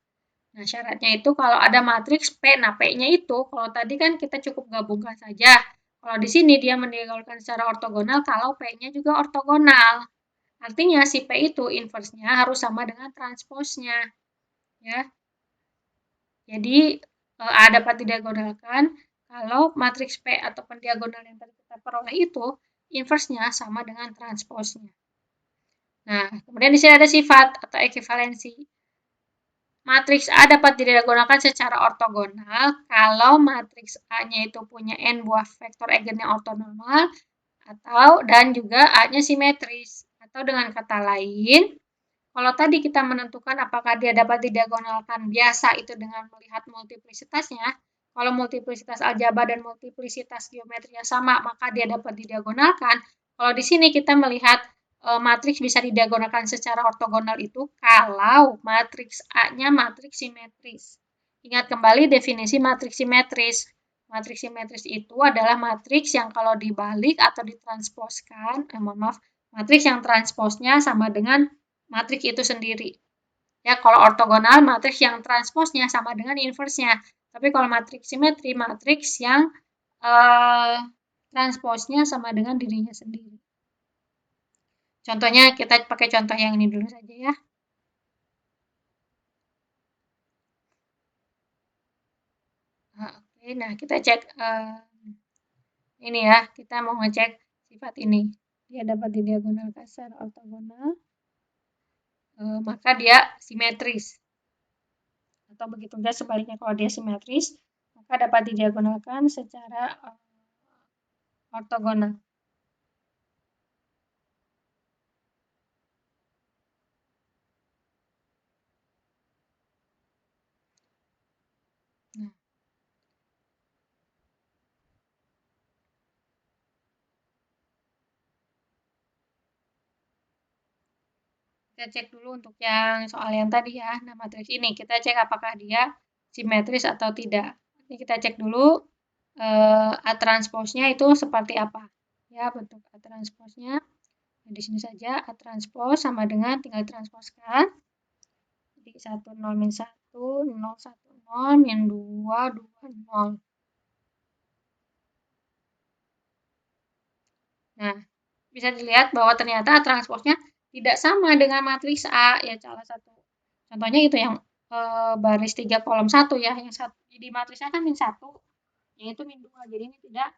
Speaker 1: Nah, syaratnya itu kalau ada matriks P, nah P-nya itu, kalau tadi kan kita cukup gabungkan saja. Kalau di sini dia mendiagonalkan secara ortogonal kalau P-nya juga ortogonal. Artinya si P itu inverse-nya harus sama dengan transposnya. Ya. Jadi A dapat didiagonalkan kalau matriks P atau pendiagonal yang tadi kita peroleh itu inverse-nya sama dengan transposnya. Nah, kemudian di sini ada sifat atau ekivalensi. Matriks A dapat didiagonalkan secara ortogonal kalau matriks A-nya itu punya n buah vektor eigen yang ortonormal dan juga A-nya simetris. Atau dengan kata lain, kalau tadi kita menentukan apakah dia dapat didiagonalkan biasa itu dengan melihat multiplisitasnya, kalau multiplisitas aljabar dan multiplisitas geometrinya sama, maka dia dapat didiagonalkan. Kalau di sini kita melihat matriks bisa didiagonalkan secara ortogonal itu kalau matriks A-nya matriks simetris. Ingat kembali definisi matriks simetris. Matriks simetris itu adalah matriks yang kalau dibalik atau ditransposkan, matriks yang transposnya sama dengan matriks itu sendiri. Ya, kalau ortogonal matriks yang transposnya sama dengan inverse-nya. Tapi kalau matriks simetri, matriks yang transposnya sama dengan dirinya sendiri. Contohnya kita pakai contoh yang ini dulu saja ya. Oke, nah kita cek ini ya, kita mau ngecek sifat ini. Dia dapat didiagonalkan secara ortogonal, maka dia simetris. Atau begitu juga sebaliknya, kalau dia simetris, maka dapat didiagonalkan secara ortogonal. Nah, kita cek dulu untuk yang soal yang tadi ya. Nah, matriks ini kita cek apakah dia simetris atau tidak. Ini kita cek dulu A transposnya itu seperti apa. Ya, bentuk A transposnya. Nah, di sini saja A transpos sama dengan tinggal transposkan. Jadi 1, 0, min 1, 0, 1, 0, min 2, 2, 0. Nah, bisa dilihat bahwa ternyata A transposnya tidak sama dengan matriks A. Ya, salah satu contohnya itu yang baris 3 kolom 1 ya. Yang satu, di matriks A kan min 1, yang itu min 2. Jadi ini tidak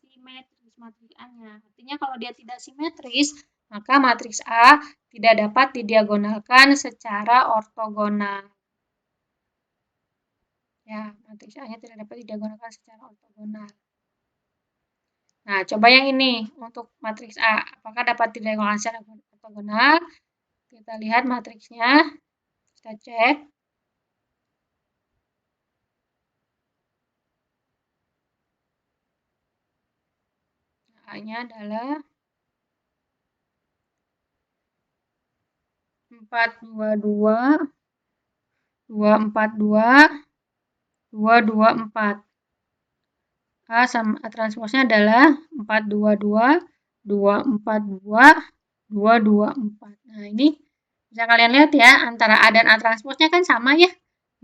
Speaker 1: simetris matriks A-nya. Artinya kalau dia tidak simetris, maka matriks A tidak dapat didiagonalkan secara ortogonal. Ya, matriks A-nya tidak dapat didiagonalkan secara ortogonal. Nah, coba yang ini untuk matriks A. Apakah dapat didiagonalkan secara ortogonal? Kita lihat matriksnya. Kita cek. A-nya adalah 4, 2, 2, 2, 4, 2, 2, 2, 4. A sama A transposnya adalah 4, 2, 2, 2, 4, 2, 2, 2, 4. Nah, ini bisa kalian lihat ya, antara A dan A transposnya kan sama ya.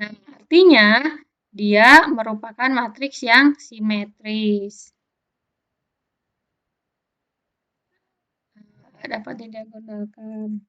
Speaker 1: Nah, artinya dia merupakan matriks yang simetris. Nah, dapat didiagonalkan.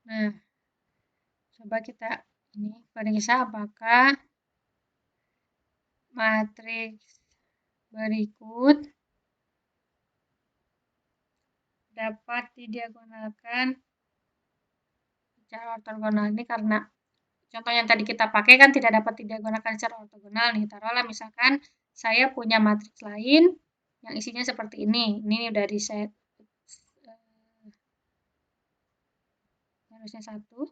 Speaker 1: Nah, coba kita ini periksa apakah matriks berikut dapat didiagonalkan secara ortogonal. Ini karena contoh yang tadi kita pakai kan tidak dapat didiagonalkan secara ortogonal nih. Taruhlah misalkan saya punya matriks lain yang isinya seperti ini. Ini udah di set harusnya 1.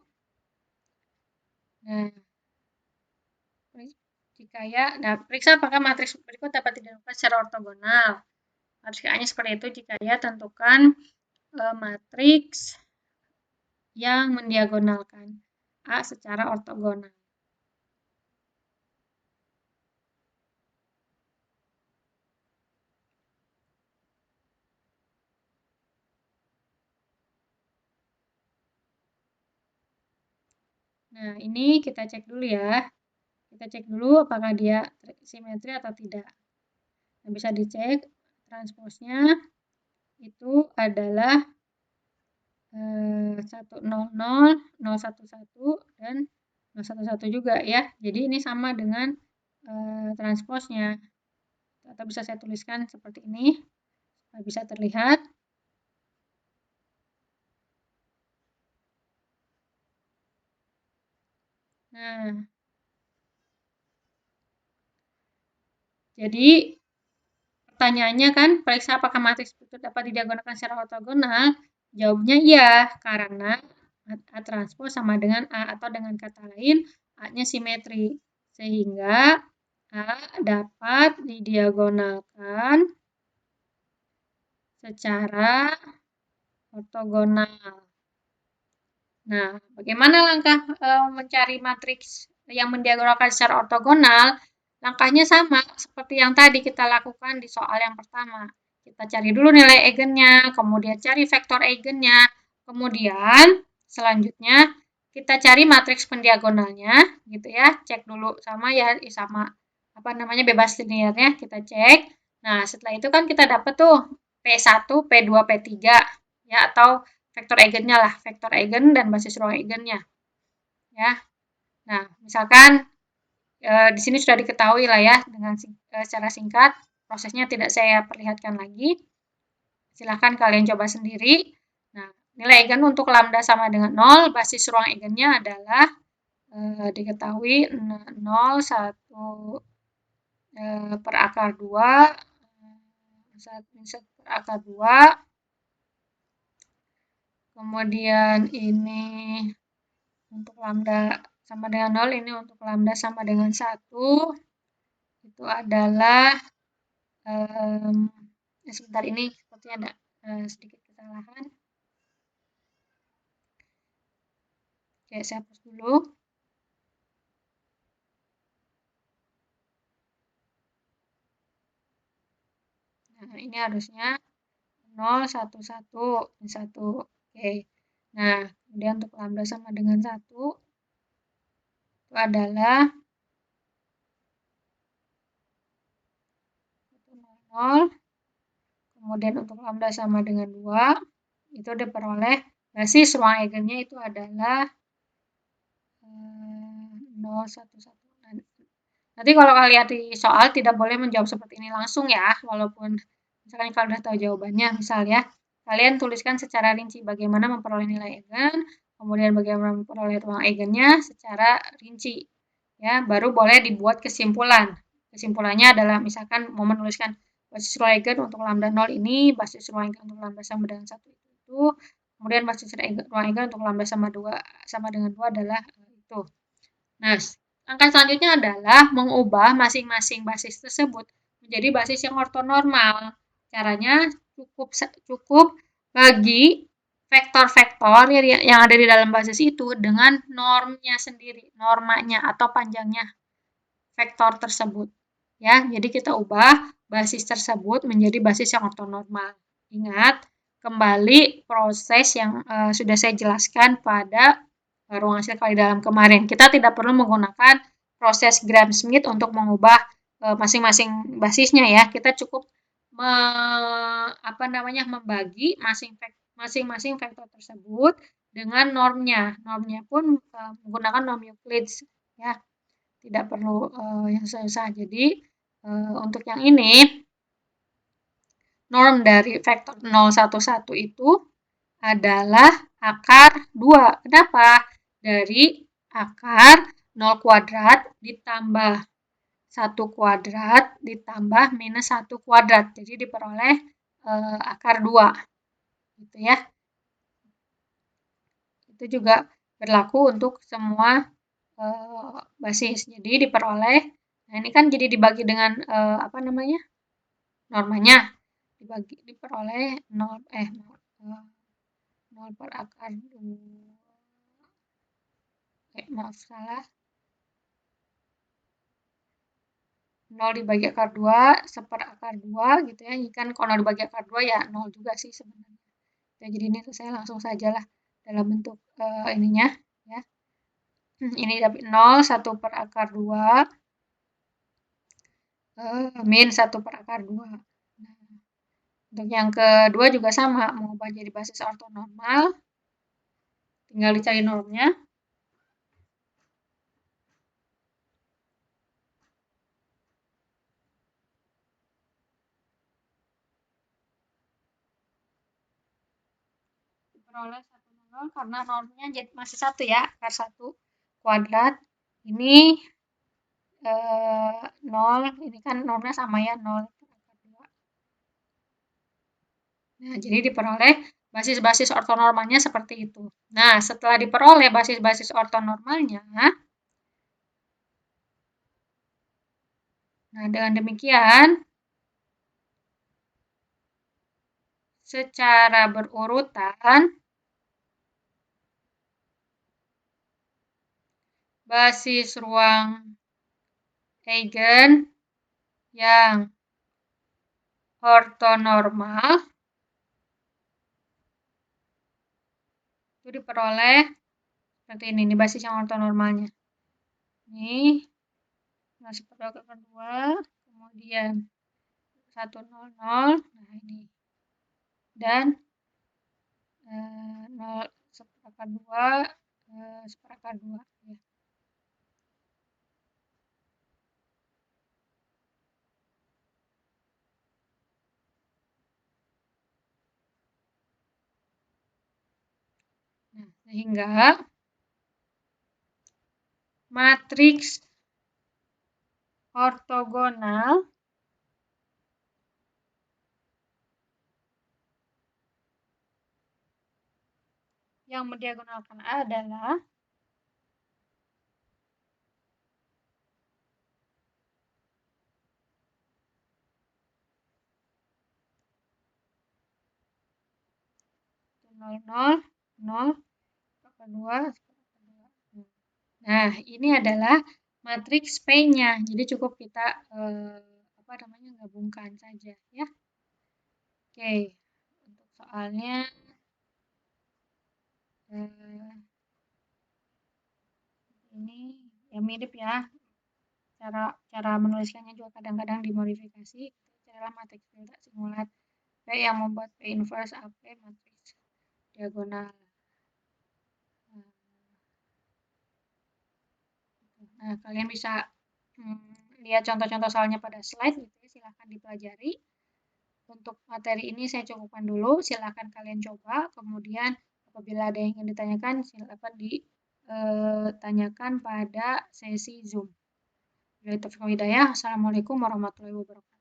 Speaker 1: Nah, jika ya, nah periksa apakah matriks berikut dapat didiagonalkan secara ortogonal. Matriks A-nya seperti itu. Jika ya, tentukan matriks yang mendiagonalkan A secara ortogonal. Nah, ini kita cek dulu ya. Kita cek dulu apakah dia simetri atau tidak. Nah, bisa dicek transposnya itu adalah 100, 011 dan 011 juga ya. Jadi ini sama dengan transposnya. Atau bisa saya tuliskan seperti ini. Bisa terlihat. Nah, jadi pertanyaannya kan, periksa apakah matriks itu dapat didiagonalkan secara ortogonal? Jawabnya iya, karena A transpos sama dengan A, atau dengan kata lain, A-nya simetri. Sehingga A dapat didiagonalkan secara ortogonal. Nah, bagaimana langkah mencari matriks yang mendiagonalkan secara ortogonal? Langkahnya sama seperti yang tadi kita lakukan di soal yang pertama. Kita cari dulu nilai eigennya, kemudian cari vektor eigennya, kemudian selanjutnya kita cari matriks pendiagonalnya, gitu ya. Cek dulu sama ya, sama apa namanya bebas linearnya kita cek. Nah, setelah itu kan kita dapat tuh P1, P2, P3 ya, atau vektor eigennya lah, vektor eigen dan basis ruang eigennya. Ya. Nah, misalkan di sini sudah diketahui lah ya dengan secara singkat, prosesnya tidak saya perlihatkan lagi. Silahkan kalian coba sendiri. Nah, nilai eigen untuk lambda sama dengan 0, basis ruang eigennya adalah diketahui 0, 1 per akar 2, 1 per akar 2, kemudian ini untuk lambda sama dengan 0, ini untuk lambda sama dengan 1, itu adalah, sebentar ini sepertinya ada sedikit kesalahan. Oke, saya hapus dulu. Nah, ini harusnya 0, 1, 1, 1. Oke. Nah, kemudian untuk lambda sama dengan 1, itu adalah 0, kemudian untuk lambda sama dengan 2, itu diperoleh basis ruang eigennya itu adalah 0, 1, 1. Nanti kalau kalian lihat di soal tidak boleh menjawab seperti ini langsung ya, walaupun misalkan kalian sudah tahu jawabannya, misalnya kalian tuliskan secara rinci bagaimana memperoleh nilai eigen, kemudian bagaimana memperoleh ruang eigennya secara rinci. Ya, baru boleh dibuat kesimpulan. Kesimpulannya adalah misalkan mau menuliskan basis ruang eigen untuk lambda 0 ini, basis ruang eigen untuk lambda sama dengan 1 itu, kemudian basis ruang eigen untuk lambda sama dengan 2 adalah itu. Nah, langkah selanjutnya adalah mengubah masing-masing basis tersebut menjadi basis yang ortonormal. Caranya cukup bagi vektor-vektor yang ada di dalam basis itu dengan normnya sendiri, normanya atau panjangnya vektor tersebut. Ya, jadi kita ubah basis tersebut menjadi basis yang ortonormal. Ingat, kembali proses yang sudah saya jelaskan pada ruang hasil kali dalam kemarin. Kita tidak perlu menggunakan proses Gram-Schmidt untuk mengubah masing-masing basisnya ya. Kita cukup membagi masing-masing vektor tersebut dengan normnya. Normnya pun menggunakan norm Euclid ya. Tidak perlu yang susah. Jadi untuk yang ini norm dari vektor 011 itu adalah akar 2. Kenapa? Dari akar 0 kuadrat ditambah 1 kuadrat ditambah minus 1 kuadrat. Jadi diperoleh akar 2. Gitu ya. Itu juga berlaku untuk semua basis. Jadi diperoleh, nah ini kan jadi dibagi dengan normanya. Diperoleh 0 per akar 2. Maaf salah. 0 dibagi akar 2, seper akar 2 gitu ya. Ini kan kalau dibagi akar 2 ya 0 juga sih sebenarnya. Ya, jadi ini saya langsung saja lah dalam bentuk ininya ya. Ini dapat 0, 1 per akar 2, min 1 per akar 2. Nah, untuk yang kedua juga sama, mengubah jadi basis ortonormal. Tinggal dicari normnya. Diperoleh 1, 0 karena normnya jadi masih 1 ya, akar 1 kuadrat. Ini 0, ini kan normnya sama ya, 0 per akar 2. Nah, jadi diperoleh basis-basis ortonormalnya seperti itu. Nah, setelah diperoleh basis-basis ortonormalnya, Nah, dengan demikian, secara berurutan, basis ruang eigen yang ortonormal itu diperoleh seperti ini basis yang ortonormalnya. Ini masuk ke kedua, kemudian 100, nah ini, dan 0 seperangkat 2, seperangkat 2 ya. Nah, sehingga matriks ortogonal yang mendiagonalkan adalah nol, kedua. Nah, ini adalah matriks P-nya. Jadi cukup kita gabungkan saja ya. Oke, untuk soalnya ini ya mirip ya. Cara menuliskannya juga kadang-kadang dimodifikasi. Itu adalah matriks delta singulat P yang membuat P inverse AP matriks diagonal. Nah, kalian bisa lihat contoh-contoh soalnya pada slide gitu ya, silahkan dipelajari. Untuk materi ini saya cukupkan dulu, silahkan kalian coba, kemudian apabila ada yang ingin ditanyakan, silahkan ditanyakan pada sesi Zoom. Assalamualaikum warahmatullahi wabarakatuh.